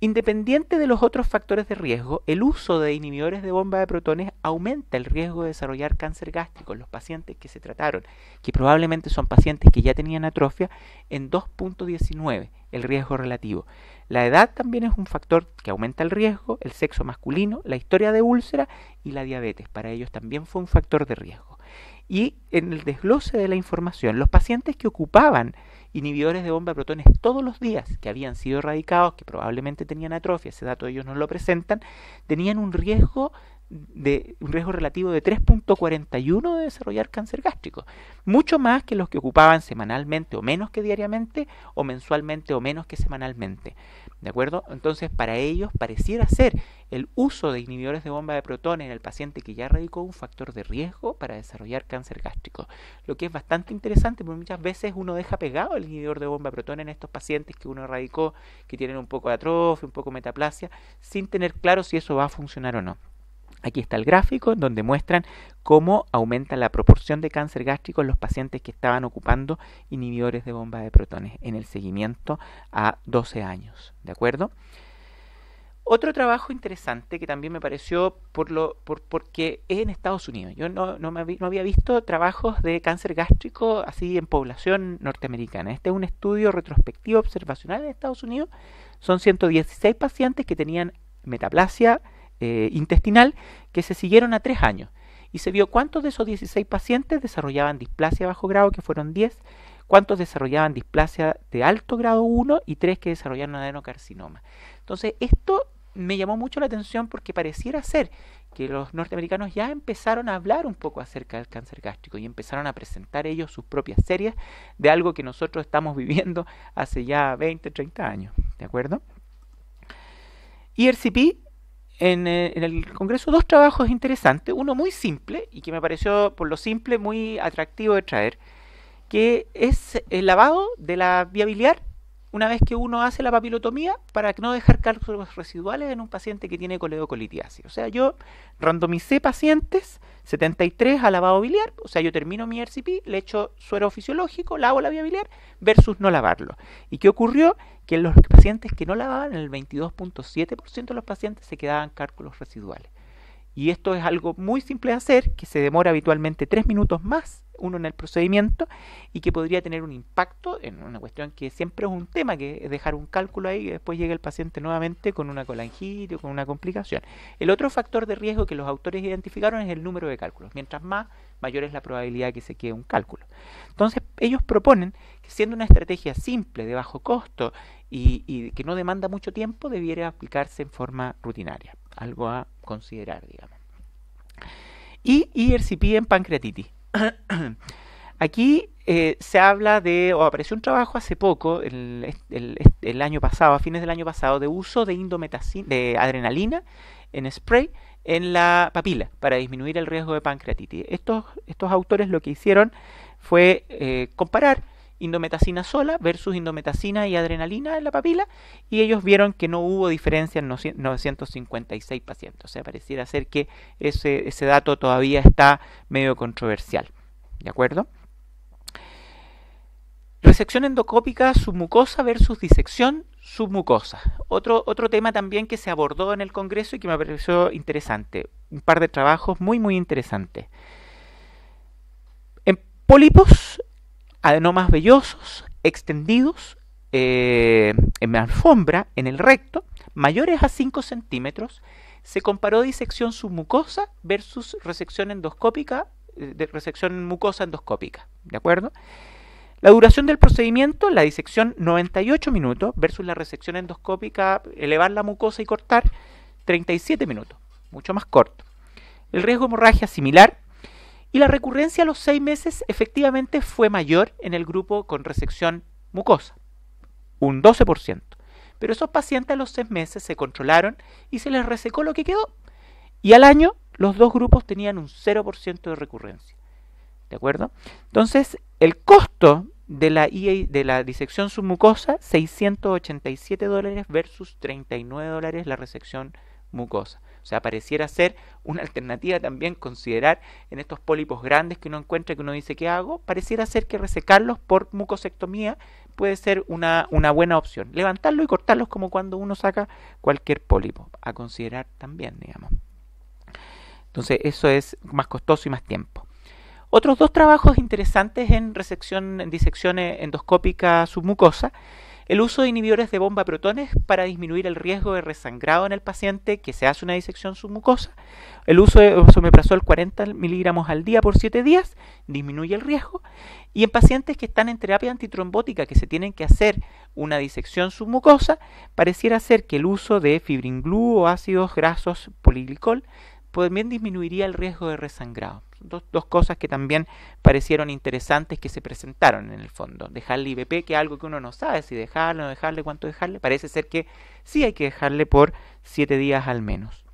Independiente de los otros factores de riesgo, el uso de inhibidores de bomba de protones aumenta el riesgo de desarrollar cáncer gástrico en los pacientes que se trataron, que probablemente son pacientes que ya tenían atrofia, en 2.19 el riesgo relativo. La edad también es un factor que aumenta el riesgo, el sexo masculino, la historia de úlcera y la diabetes. Para ellos también fue un factor de riesgo. Y en el desglose de la información, los pacientes que ocupaban inhibidores de bomba de protones todos los días, que habían sido erradicados, que probablemente tenían atrofia, ese dato ellos no lo presentan, tenían un riesgo relativo de 3.41 de desarrollar cáncer gástrico, mucho más que los que ocupaban semanalmente o menos que diariamente, o mensualmente o menos que semanalmente. ¿De acuerdo? Entonces, para ellos pareciera ser el uso de inhibidores de bomba de protones en el paciente que ya erradicó un factor de riesgo para desarrollar cáncer gástrico. Lo que es bastante interesante, porque muchas veces uno deja pegado el inhibidor de bomba de protones en estos pacientes que uno erradicó, que tienen un poco de atrofia, un poco de metaplasia, sin tener claro si eso va a funcionar o no. Aquí está el gráfico en donde muestran cómo aumenta la proporción de cáncer gástrico en los pacientes que estaban ocupando inhibidores de bomba de protones en el seguimiento a 12 años. ¿De acuerdo? Otro trabajo interesante que también me pareció porque es en Estados Unidos. Yo no había visto trabajos de cáncer gástrico así en población norteamericana. Este es un estudio retrospectivo observacional en Estados Unidos. Son 116 pacientes que tenían metaplasia intestinal que se siguieron a 3 años y se vio cuántos de esos 16 pacientes desarrollaban displasia de bajo grado, que fueron 10, cuántos desarrollaban displasia de alto grado 1 y 3 que desarrollaron adenocarcinoma. Entonces esto me llamó mucho la atención porque pareciera ser que los norteamericanos ya empezaron a hablar un poco acerca del cáncer gástrico y empezaron a presentar ellos sus propias series de algo que nosotros estamos viviendo hace ya 20, 30 años. ¿De acuerdo? ERCP en el Congreso, dos trabajos interesantes, uno muy simple y que me pareció por lo simple muy atractivo de traer, que es el lavado de la vía biliar una vez que uno hace la papilotomía para no dejar cálculos residuales en un paciente que tiene coledocolitiasis. O sea, yo randomicé pacientes, 73 a lavado biliar, o sea, yo termino mi ERCP, le echo suero fisiológico, lavo la vía biliar versus no lavarlo. ¿Y qué ocurrió? Que en los pacientes que no lavaban, en el 22.7% de los pacientes se quedaban cálculos residuales. Y esto es algo muy simple de hacer, que se demora habitualmente 3 minutos más uno en el procedimiento y que podría tener un impacto en una cuestión que siempre es un tema, que es dejar un cálculo ahí y después llega el paciente nuevamente con una colangitis o con una complicación. El otro factor de riesgo que los autores identificaron es el número de cálculos. Mientras más, mayor es la probabilidad de que se quede un cálculo. Entonces, ellos proponen que siendo una estrategia simple, de bajo costo y que no demanda mucho tiempo, debiera aplicarse en forma rutinaria. Algo a considerar, digamos. Y ERCP en pancreatitis. Aquí se habla de, o apareció un trabajo hace poco, el año pasado, a fines del año pasado, de uso de adrenalina en spray en la papila para disminuir el riesgo de pancreatitis. Estos autores lo que hicieron fue comparar indometacina sola versus indometacina y adrenalina en la papila, y ellos vieron que no hubo diferencia en 956 pacientes. O sea, pareciera ser que ese dato todavía está medio controversial. ¿De acuerdo? Resección endocópica submucosa versus disección submucosa. Otro tema también que se abordó en el Congreso y que me pareció interesante. Un par de trabajos muy interesantes. En pólipos, adenomas vellosos extendidos en alfombra, en el recto, mayores a 5 centímetros, se comparó disección submucosa versus resección endoscópica, resección mucosa endoscópica. ¿De acuerdo? La duración del procedimiento, la disección 98 minutos versus la resección endoscópica, elevar la mucosa y cortar 37 minutos, mucho más corto. El riesgo de hemorragia similar y la recurrencia a los 6 meses efectivamente fue mayor en el grupo con resección mucosa, un 12%. Pero esos pacientes a los 6 meses se controlaron y se les resecó lo que quedó. Y al año los dos grupos tenían un 0% de recurrencia. ¿De acuerdo? Entonces, el costo de la disección submucosa, $687 versus $39 la resección mucosa. O sea, pareciera ser una alternativa también considerar en estos pólipos grandes que uno encuentra, que uno dice, ¿qué hago? Pareciera ser que resecarlos por mucosectomía puede ser una buena opción. Levantarlos y cortarlos como cuando uno saca cualquier pólipo. A considerar también, digamos. Entonces, eso es más costoso y más tiempo. Otros dos trabajos interesantes en disección endoscópica submucosa: el uso de inhibidores de bomba protones para disminuir el riesgo de resangrado en el paciente que se hace una disección submucosa. El uso de omeprazol 40 miligramos al día por 7 días disminuye el riesgo. Y en pacientes que están en terapia antitrombótica, que se tienen que hacer una disección submucosa, pareciera ser que el uso de fibrin glue o ácidos grasos poliglicol también disminuiría el riesgo de resangrado. Dos cosas que también parecieron interesantes que se presentaron en el fondo. Dejarle IVP, que es algo que uno no sabe si dejarle o no dejarle, cuánto dejarle. Parece ser que sí hay que dejarle por 7 días al menos.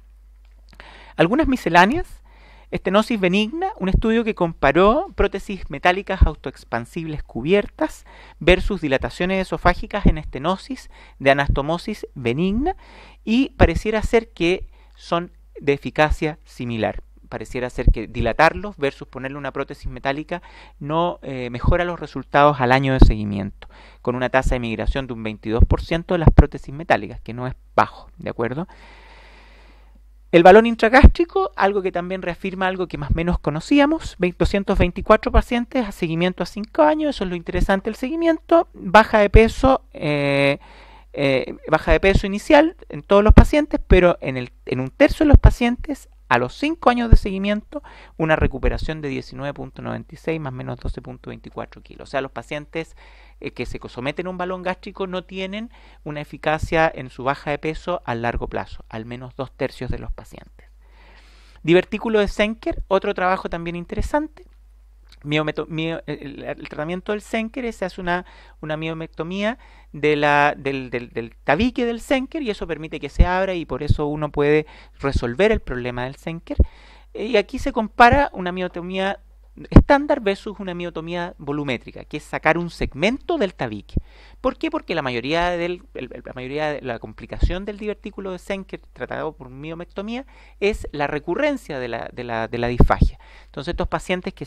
Algunas misceláneas: estenosis benigna, un estudio que comparó prótesis metálicas autoexpansibles cubiertas versus dilataciones esofágicas en estenosis de anastomosis benigna, y pareciera ser que son de eficacia similar. Pareciera ser que dilatarlos versus ponerle una prótesis metálica no mejora los resultados al año de seguimiento, con una tasa de migración de un 22% de las prótesis metálicas, que no es bajo, ¿de acuerdo? El balón intragástrico, algo que también reafirma algo que más o menos conocíamos: 224 pacientes a seguimiento a 5 años, eso es lo interesante del seguimiento. Baja de peso inicial en todos los pacientes, pero en un tercio de los pacientes, a los 5 años de seguimiento, una recuperación de 19.96 más o menos 12.24 kilos. O sea, los pacientes que se someten a un balón gástrico no tienen una eficacia en su baja de peso a largo plazo, al menos 2/3 de los pacientes. Divertículo de Zenker, otro trabajo también interesante. El tratamiento del Zenker, se hace una miomectomía del tabique del Zenker, y eso permite que se abra, y por eso uno puede resolver el problema del Zenker. Y aquí se compara una miotomía estándar versus una miotomía volumétrica, que es sacar un segmento del tabique. ¿Por qué? Porque la mayoría de la complicación del divertículo de Zenker tratado por miomectomía es la recurrencia de la disfagia. Entonces, estos pacientes que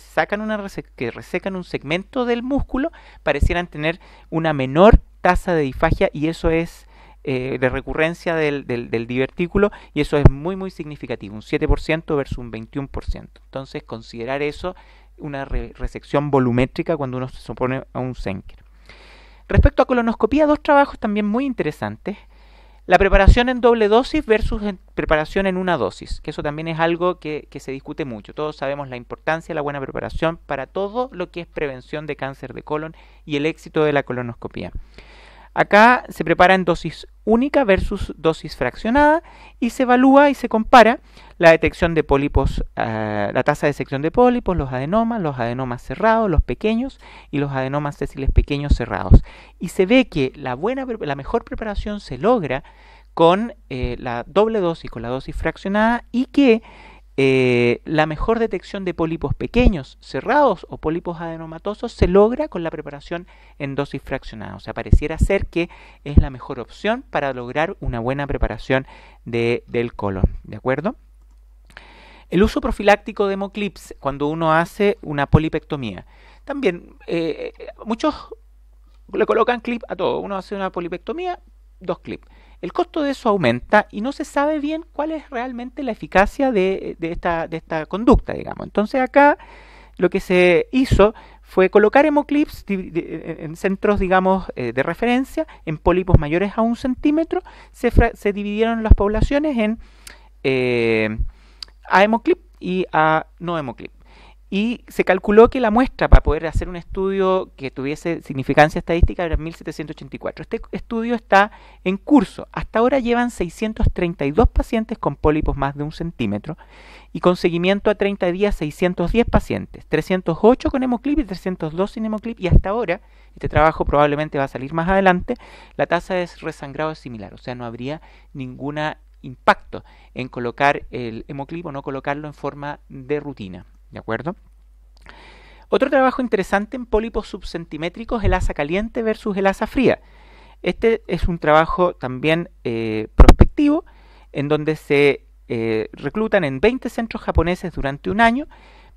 resecan un segmento del músculo parecieran tener una menor tasa de disfagia, y eso es de recurrencia del divertículo, y eso es muy muy significativo, un 7% versus un 21%. Entonces, considerar eso una resección volumétrica cuando uno se opone a un Zenker. Respecto a colonoscopía, dos trabajos también muy interesantes: la preparación en doble dosis versus preparación en una dosis, que eso también es algo que se discute mucho. Todos sabemos la importancia de la buena preparación para todo lo que es prevención de cáncer de colon y el éxito de la colonoscopía. Acá se prepara en dosis única versus dosis fraccionada, y se evalúa y se compara la detección de pólipos, la tasa de detección de pólipos, los adenomas cerrados, los pequeños, y los adenomas sésiles pequeños cerrados. Y se ve que la mejor preparación se logra con la doble dosis, con la dosis fraccionada, y que la mejor detección de pólipos pequeños, cerrados o pólipos adenomatosos se logra con la preparación en dosis fraccionada. O sea, pareciera ser que es la mejor opción para lograr una buena preparación del colon. ¿De acuerdo? El uso profiláctico de hemoclips cuando uno hace una polipectomía. También muchos le colocan clip a todo. Uno hace una polipectomía, 2 clips. El costo de eso aumenta y no se sabe bien cuál es realmente la eficacia de esta conducta, digamos. Entonces acá lo que se hizo fue colocar hemoclips en centros, digamos, de referencia, en pólipos mayores a 1 centímetro. Se dividieron las poblaciones en a hemoclip y a no hemoclip. y se calculó que la muestra para poder hacer un estudio que tuviese significancia estadística era 1784. Este estudio está en curso. Hasta ahora llevan 632 pacientes con pólipos más de 1 centímetro y con seguimiento a 30 días 610 pacientes, 308 con hemoclip y 302 sin hemoclip, y hasta ahora, este trabajo probablemente va a salir más adelante, la tasa de resangrado es similar, o sea, no habría ningún impacto en colocar el hemoclip o no colocarlo en forma de rutina. ¿De acuerdo? Otro trabajo interesante en pólipos subcentimétricos, el asa caliente versus el asa fría. Este es un trabajo también prospectivo, en donde se reclutan en 20 centros japoneses durante un año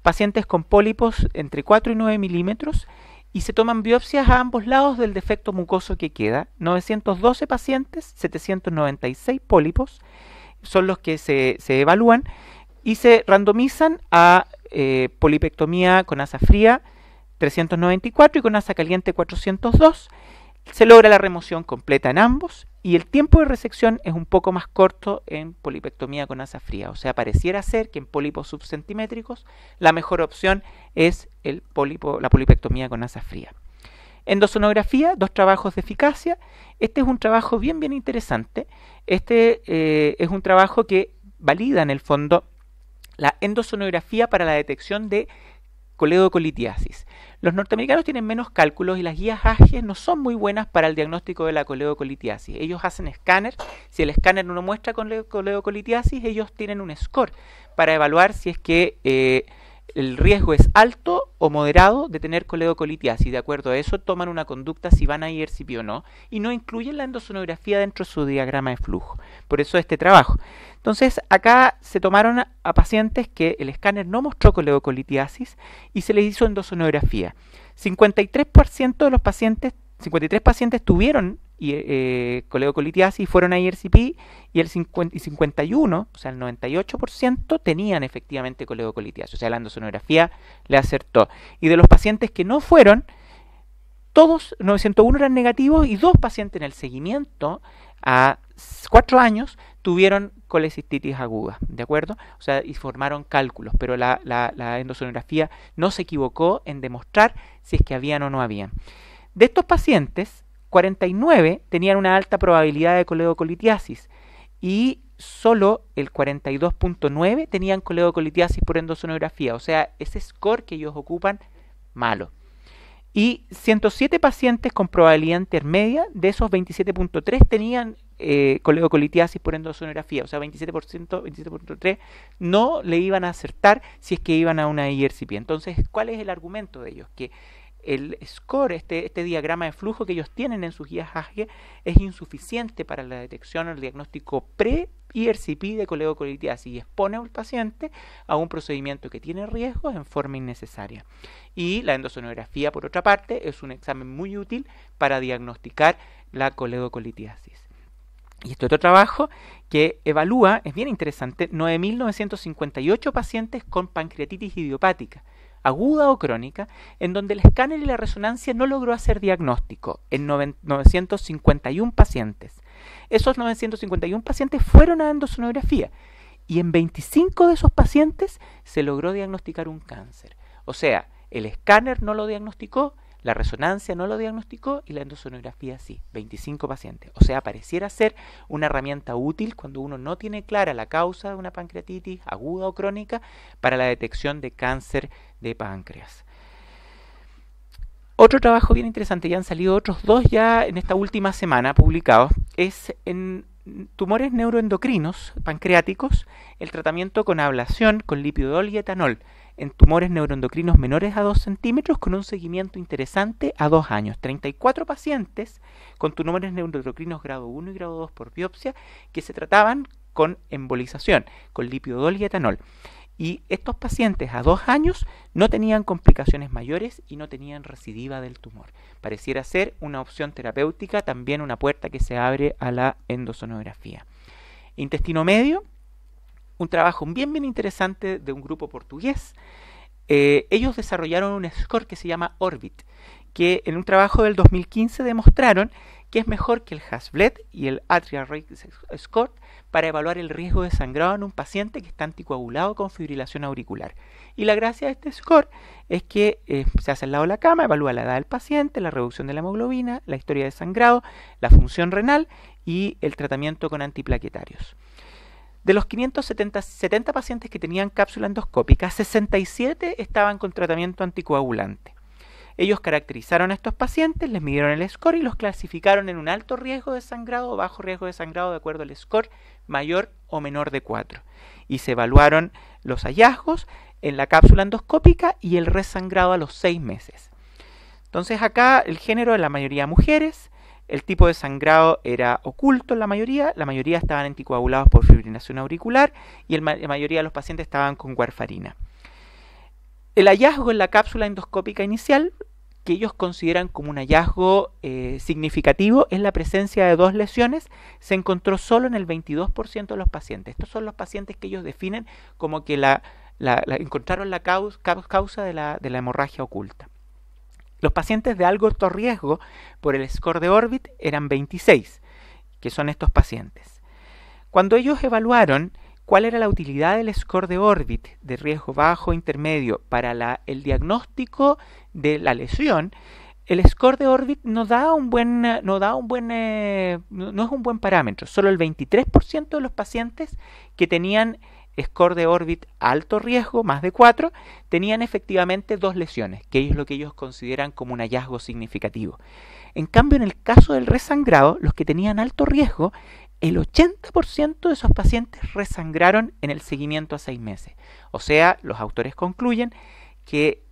pacientes con pólipos entre 4 y 9 milímetros y se toman biopsias a ambos lados del defecto mucoso que queda. 912 pacientes, 796 pólipos son los que se evalúan y se randomizan a polipectomía con asa fría 394 y con asa caliente 402. Se logra la remoción completa en ambos y el tiempo de resección es un poco más corto en polipectomía con asa fría. O sea, pareciera ser que en pólipos subcentimétricos la mejor opción es la polipectomía con asa fría. Endosonografía, 2 trabajos de eficacia. Este es un trabajo bien interesante. Este es un trabajo que valida en el fondo la endosonografía para la detección de coledocolitiasis. Los norteamericanos tienen menos cálculos y las guías AGE no son muy buenas para el diagnóstico de la coledocolitiasis. Ellos hacen escáner. Si el escáner no muestra coledocolitiasis, ellos tienen un score para evaluar si es que el riesgo es alto o moderado de tener coledocolitiasis. De acuerdo a eso, toman una conducta si van a IRCP o no, y no incluyen la endosonografía dentro de su diagrama de flujo. Por eso este trabajo. Entonces, acá se tomaron a pacientes que el escáner no mostró coledocolitiasis y se les hizo endosonografía. 53% de los pacientes, 53 pacientes tuvieron coledocolitiasis y fueron a IRCP, y el 51, o sea el 98% tenían efectivamente coledocolitiasis, o sea la endosonografía le acertó. Y de los pacientes que no fueron, todos 901 eran negativos y 2 pacientes en el seguimiento a 4 años tuvieron colecistitis aguda, ¿de acuerdo? O sea, y formaron cálculos, pero la endosonografía no se equivocó en demostrar si es que habían o no habían. De estos pacientes, 49 tenían una alta probabilidad de coledocolitiasis y solo el 42.9 tenían coledocolitiasis por endosonografía, o sea, ese score que ellos ocupan, malo. Y 107 pacientes con probabilidad intermedia, de esos 27.3 tenían coledocolitiasis por endosonografía, o sea, 27.3 no le iban a acertar si es que iban a una IRCP. Entonces, ¿cuál es el argumento de ellos? Que el score, este diagrama de flujo que ellos tienen en sus guías AGE es insuficiente para la detección o el diagnóstico pre-IRCP de coledocolitiasis y expone al paciente a un procedimiento que tiene riesgos en forma innecesaria. Y la endosonografía, por otra parte, es un examen muy útil para diagnosticar la coledocolitiasis. Y este otro trabajo que evalúa, es bien interesante, 9.958 pacientes con pancreatitis idiopática, aguda o crónica, en donde el escáner y la resonancia no logró hacer diagnóstico en 951 pacientes. Esos 951 pacientes fueron a endosonografía y en 25 de esos pacientes se logró diagnosticar un cáncer. O sea, el escáner no lo diagnosticó, la resonancia no lo diagnosticó y la endosonografía sí, 25 pacientes. O sea, pareciera ser una herramienta útil cuando uno no tiene clara la causa de una pancreatitis aguda o crónica para la detección de cáncer de páncreas. Otro trabajo bien interesante, ya han salido otros 2 ya en esta última semana publicados, es en tumores neuroendocrinos pancreáticos, el tratamiento con ablación con lipiodol y etanol en tumores neuroendocrinos menores a 2 centímetros con un seguimiento interesante a 2 años. 34 pacientes con tumores neuroendocrinos grado 1 y grado 2 por biopsia que se trataban con embolización, con lipiodol y etanol. Y estos pacientes a 2 años no tenían complicaciones mayores y no tenían recidiva del tumor. Pareciera ser una opción terapéutica, también una puerta que se abre a la endosonografía. Intestino medio, un trabajo bien interesante de un grupo portugués. Ellos desarrollaron un score que se llama Orbit, que en un trabajo del 2015 demostraron que es mejor que el Hasbled y el Atrial Rate Score para evaluar el riesgo de sangrado en un paciente que está anticoagulado con fibrilación auricular. Y la gracia de este score es que se hace al lado de la cama, evalúa la edad del paciente, la reducción de la hemoglobina, la historia de sangrado, la función renal y el tratamiento con antiplaquetarios. De los 570 pacientes que tenían cápsula endoscópica, 67 estaban con tratamiento anticoagulante. Ellos caracterizaron a estos pacientes, les midieron el score y los clasificaron en un alto riesgo de sangrado o bajo riesgo de sangrado de acuerdo al score mayor o menor de 4. Y se evaluaron los hallazgos en la cápsula endoscópica y el resangrado a los 6 meses. Entonces acá el género de la mayoría mujeres, el tipo de sangrado era oculto en la mayoría estaban anticoagulados por fibrilación auricular y la mayoría de los pacientes estaban con warfarina. El hallazgo en la cápsula endoscópica inicial, que ellos consideran como un hallazgo significativo, es la presencia de 2 lesiones. Se encontró solo en el 22% de los pacientes. Estos son los pacientes que ellos definen como que encontraron la causa de la hemorragia oculta. Los pacientes de alto riesgo por el score de Orbit eran 26, que son estos pacientes. Cuando ellos evaluaron cuál era la utilidad del score de Orbit de riesgo bajo intermedio para el diagnóstico de la lesión, el score de Orbit no es un buen parámetro. Solo el 23% de los pacientes que tenían score de Orbit alto riesgo, más de 4, tenían efectivamente 2 lesiones, que es lo que ellos consideran como un hallazgo significativo. En cambio, en el caso del resangrado, los que tenían alto riesgo, el 80% de esos pacientes resangraron en el seguimiento a 6 meses. O sea, los autores concluyen que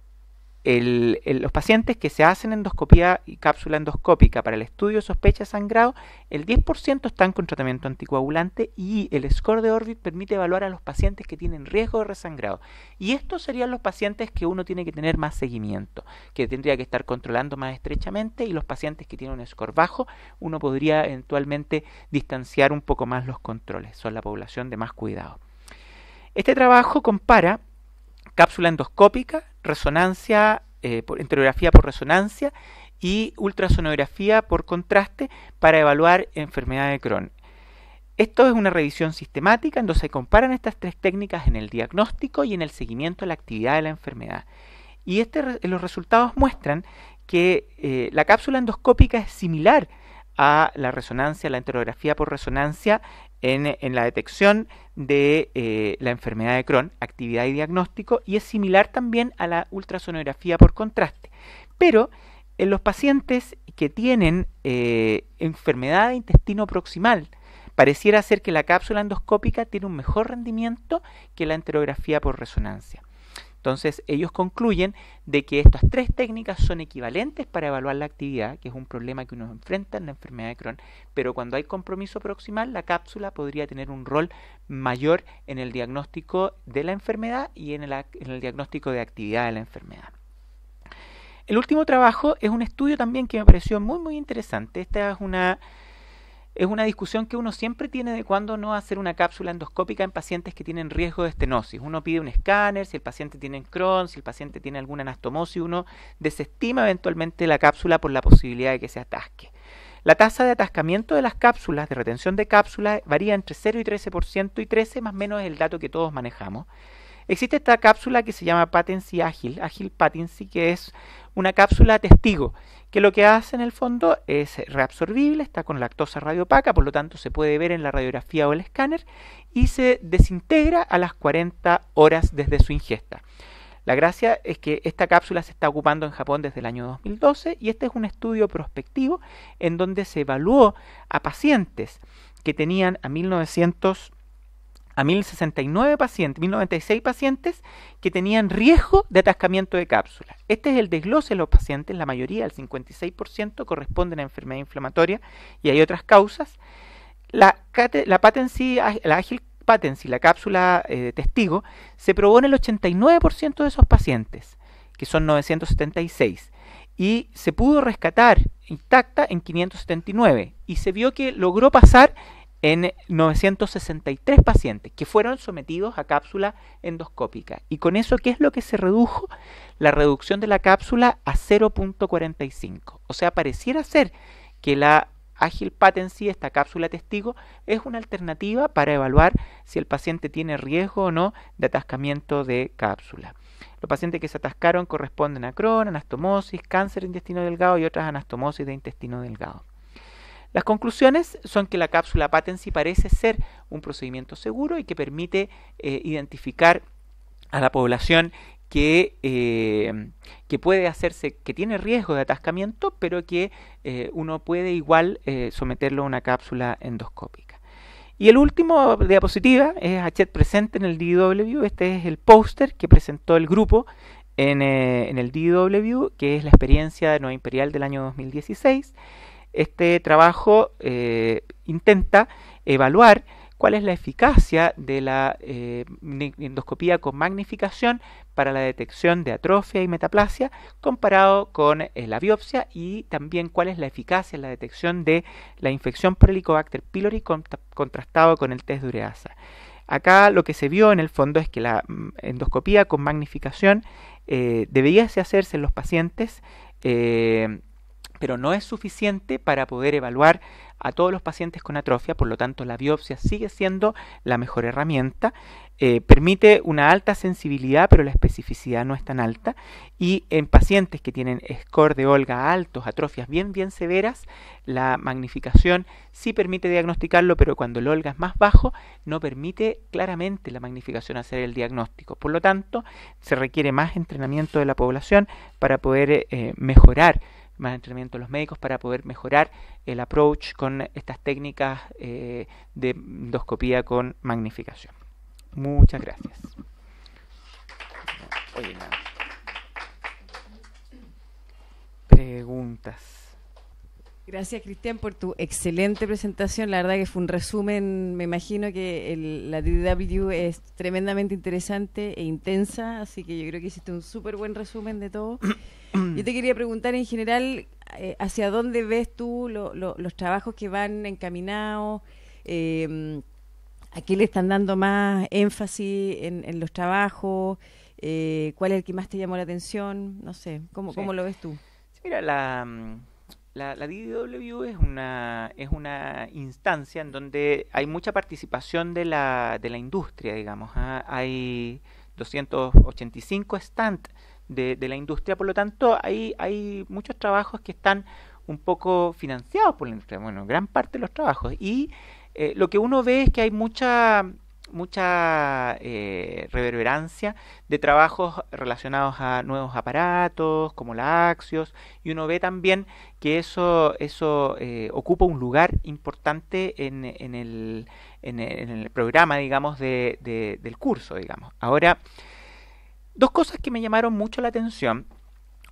los pacientes que se hacen endoscopía y cápsula endoscópica para el estudio de sospecha de sangrado, el 10% están con tratamiento anticoagulante y el score de Orbit permite evaluar a los pacientes que tienen riesgo de resangrado. Y estos serían los pacientes que uno tiene que tener más seguimiento, que tendría que estar controlando más estrechamente, y los pacientes que tienen un score bajo, uno podría eventualmente distanciar un poco más los controles. Son la población de más cuidado. Este trabajo compara cápsula endoscópica, resonancia, enterografía por resonancia y ultrasonografía por contraste para evaluar enfermedad de Crohn. Esto es una revisión sistemática en donde se comparan estas 3 técnicas en el diagnóstico y en el seguimiento de la actividad de la enfermedad. Y los resultados muestran que la cápsula endoscópica es similar a la resonancia, la enterografía por resonancia en la detección de la enfermedad de Crohn, actividad y diagnóstico, y es similar también a la ultrasonografía por contraste. Pero en los pacientes que tienen enfermedad de intestino proximal, pareciera ser que la cápsula endoscópica tiene un mejor rendimiento que la enterografía por resonancia. Entonces ellos concluyen de que estas 3 técnicas son equivalentes para evaluar la actividad, que es un problema que uno enfrenta en la enfermedad de Crohn, pero cuando hay compromiso proximal, la cápsula podría tener un rol mayor en el diagnóstico de la enfermedad y en el diagnóstico de actividad de la enfermedad. El último trabajo es un estudio también que me pareció muy interesante. Esta es una discusión que uno siempre tiene de cuándo no hacer una cápsula endoscópica en pacientes que tienen riesgo de estenosis. Uno pide un escáner, si el paciente tiene Crohn, si el paciente tiene alguna anastomosis, uno desestima eventualmente la cápsula por la posibilidad de que se atasque. La tasa de atascamiento de las cápsulas, de retención de cápsulas, varía entre 0 y 13%, y 13 más o menos es el dato que todos manejamos. Existe esta cápsula que se llama Patency Agile Patency, que es una cápsula testigo, que lo que hace en el fondo es reabsorbible, está con lactosa radiopaca, por lo tanto se puede ver en la radiografía o el escáner, y se desintegra a las 40 horas desde su ingesta. La gracia es que esta cápsula se está ocupando en Japón desde el año 2012, y este es un estudio prospectivo en donde se evaluó a pacientes que tenían a 1069 pacientes, 1096 pacientes que tenían riesgo de atascamiento de cápsula. Este es el desglose de los pacientes, la mayoría, el 56%, corresponden a enfermedad inflamatoria y hay otras causas. La Agile Patency, la cápsula testigo, se probó en el 89% de esos pacientes, que son 976, y se pudo rescatar intacta en 579, y se vio que logró pasar en 963 pacientes que fueron sometidos a cápsula endoscópica. Y con eso, ¿qué es lo que se redujo? La reducción de la cápsula a 0.45. O sea, pareciera ser que la Ágil Patency, esta cápsula testigo, es una alternativa para evaluar si el paciente tiene riesgo o no de atascamiento de cápsula. Los pacientes que se atascaron corresponden a Crohn, anastomosis, cáncer de intestino delgado y otras anastomosis de intestino delgado. Las conclusiones son que la cápsula Patency parece ser un procedimiento seguro y que permite identificar a la población que puede hacerse, que tiene riesgo de atascamiento, pero que uno puede igual someterlo a una cápsula endoscópica. Y el último diapositiva es Hachette presente en el DDW. Este es el póster que presentó el grupo en el DDW, que es la experiencia de Nueva Imperial del año 2016. Este trabajo intenta evaluar cuál es la eficacia de la endoscopía con magnificación para la detección de atrofia y metaplasia comparado con la biopsia, y también cuál es la eficacia en la detección de la infección por Helicobacter pylori contrastado con el test de ureasa. Acá lo que se vio en el fondo es que la endoscopía con magnificación debería hacerse en los pacientes, pero no es suficiente para poder evaluar a todos los pacientes con atrofia. Por lo tanto, la biopsia sigue siendo la mejor herramienta. Permite una alta sensibilidad, pero la especificidad no es tan alta. Y en pacientes que tienen score de Olga altos, atrofias bien severas, la magnificación sí permite diagnosticarlo, pero cuando el Olga es más bajo, no permite claramente la magnificación hacer el diagnóstico. Por lo tanto, se requiere más entrenamiento de la población para poder mejorar, más entrenamiento de los médicos para poder mejorar el approach con estas técnicas de endoscopía con magnificación. Muchas gracias. Oye, nada. Preguntas. Gracias, Cristian, por tu excelente presentación. La verdad que fue un resumen. Me imagino que la DDW es tremendamente interesante e intensa, así que yo creo que hiciste un súper buen resumen de todo. Yo te quería preguntar en general, ¿hacia dónde ves tú los trabajos que van encaminados? ¿A qué le están dando más énfasis en los trabajos? ¿Cuál es el que más te llamó la atención? No sé, ¿cómo lo ves tú? Sí, mira, la DDW es una instancia en donde hay mucha participación de la industria, digamos. Hay 285 stands de la industria, por lo tanto hay muchos trabajos que están un poco financiados por la industria, bueno, gran parte de los trabajos, y lo que uno ve es que hay mucha reverberancia de trabajos relacionados a nuevos aparatos como la Axios, y uno ve también que eso ocupa un lugar importante en el programa, digamos, del curso, digamos. Ahora, dos cosas que me llamaron mucho la atención.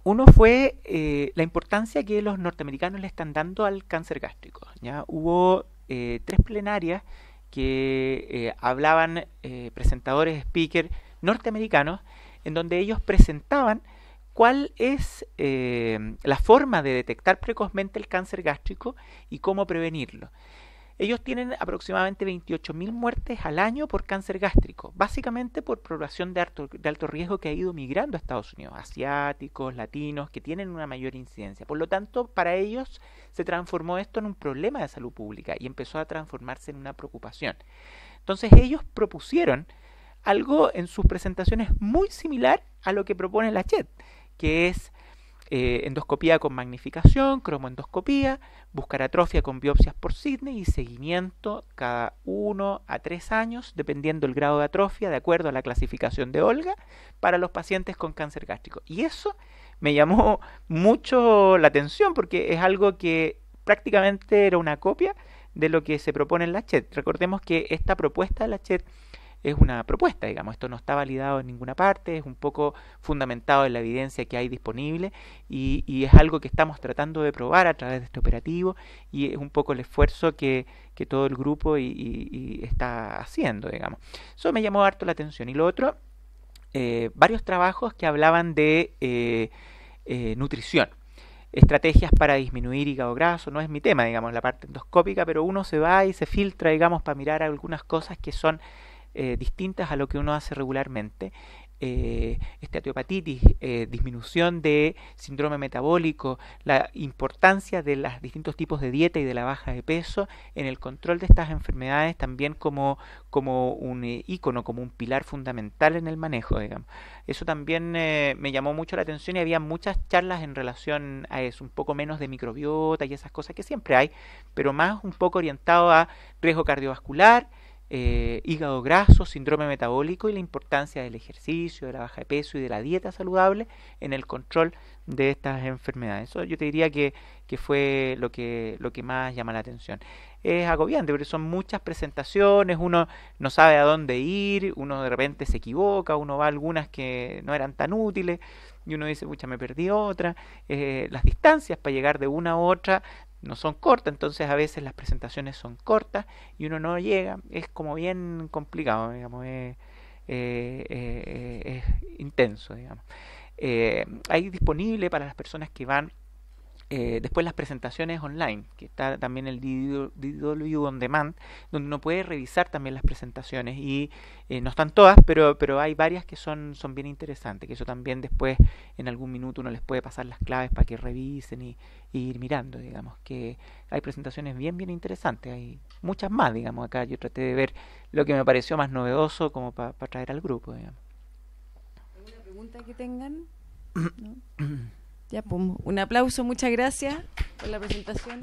Uno fue la importancia que los norteamericanos le están dando al cáncer gástrico, ¿ya? Hubo 3 plenarias que hablaban presentadores, speakers norteamericanos, en donde ellos presentaban cuál es la forma de detectar precozmente el cáncer gástrico y cómo prevenirlo. Ellos tienen aproximadamente 28.000 muertes al año por cáncer gástrico, básicamente por población de alto riesgo que ha ido migrando a Estados Unidos, asiáticos, latinos, que tienen una mayor incidencia. Por lo tanto, para ellos se transformó esto en un problema de salud pública y empezó a transformarse en una preocupación. Entonces ellos propusieron algo en sus presentaciones muy similar a lo que propone la Hachette, que es endoscopía con magnificación, cromoendoscopía, buscar atrofia con biopsias por Sidney y seguimiento cada 1 a 3 años, dependiendo del grado de atrofia, de acuerdo a la clasificación de Olga, para los pacientes con cáncer gástrico. Y eso me llamó mucho la atención porque es algo que prácticamente era una copia de lo que se propone en la Hachette. Recordemos que esta propuesta de la Hachette es una propuesta, digamos, esto no está validado en ninguna parte, es un poco fundamentado en la evidencia que hay disponible y es algo que estamos tratando de probar a través de este operativo, y es un poco el esfuerzo que todo el grupo y está haciendo, digamos. Eso me llamó harto la atención. Y lo otro, varios trabajos que hablaban de nutrición, estrategias para disminuir hígado graso. No es mi tema, digamos, la parte endoscópica, pero uno se va y se filtra, digamos, para mirar algunas cosas que son distintas a lo que uno hace regularmente. esteatohepatitis, disminución de síndrome metabólico, la importancia de los distintos tipos de dieta y de la baja de peso en el control de estas enfermedades también como un ícono, como un pilar fundamental en el manejo, digamos. Eso también me llamó mucho la atención y había muchas charlas en relación a eso, un poco menos de microbiota y esas cosas que siempre hay, pero más un poco orientado a riesgo cardiovascular, hígado graso, síndrome metabólico y la importancia del ejercicio, de la baja de peso y de la dieta saludable en el control de estas enfermedades. Eso yo te diría que fue lo que más llama la atención. Es agobiante porque son muchas presentaciones, uno no sabe a dónde ir, uno de repente se equivoca, uno va a algunas que no eran tan útiles y uno dice, pucha, me perdí otra. Las distancias para llegar de una a otra no son cortas, entonces a veces las presentaciones son cortas y uno no llega, es como bien complicado, digamos, es intenso, digamos. Hay disponible para las personas que van después las presentaciones online, que está también el DW On Demand, donde uno puede revisar también las presentaciones y no están todas, pero hay varias que son bien interesantes, que eso también después en algún minuto uno les puede pasar las claves para que revisen y ir mirando, digamos, que hay presentaciones bien interesantes, hay muchas más, digamos, acá yo traté de ver lo que me pareció más novedoso como para traer al grupo, digamos. ¿Alguna pregunta que tengan? ¿No? Ya, pues, un aplauso, muchas gracias por la presentación.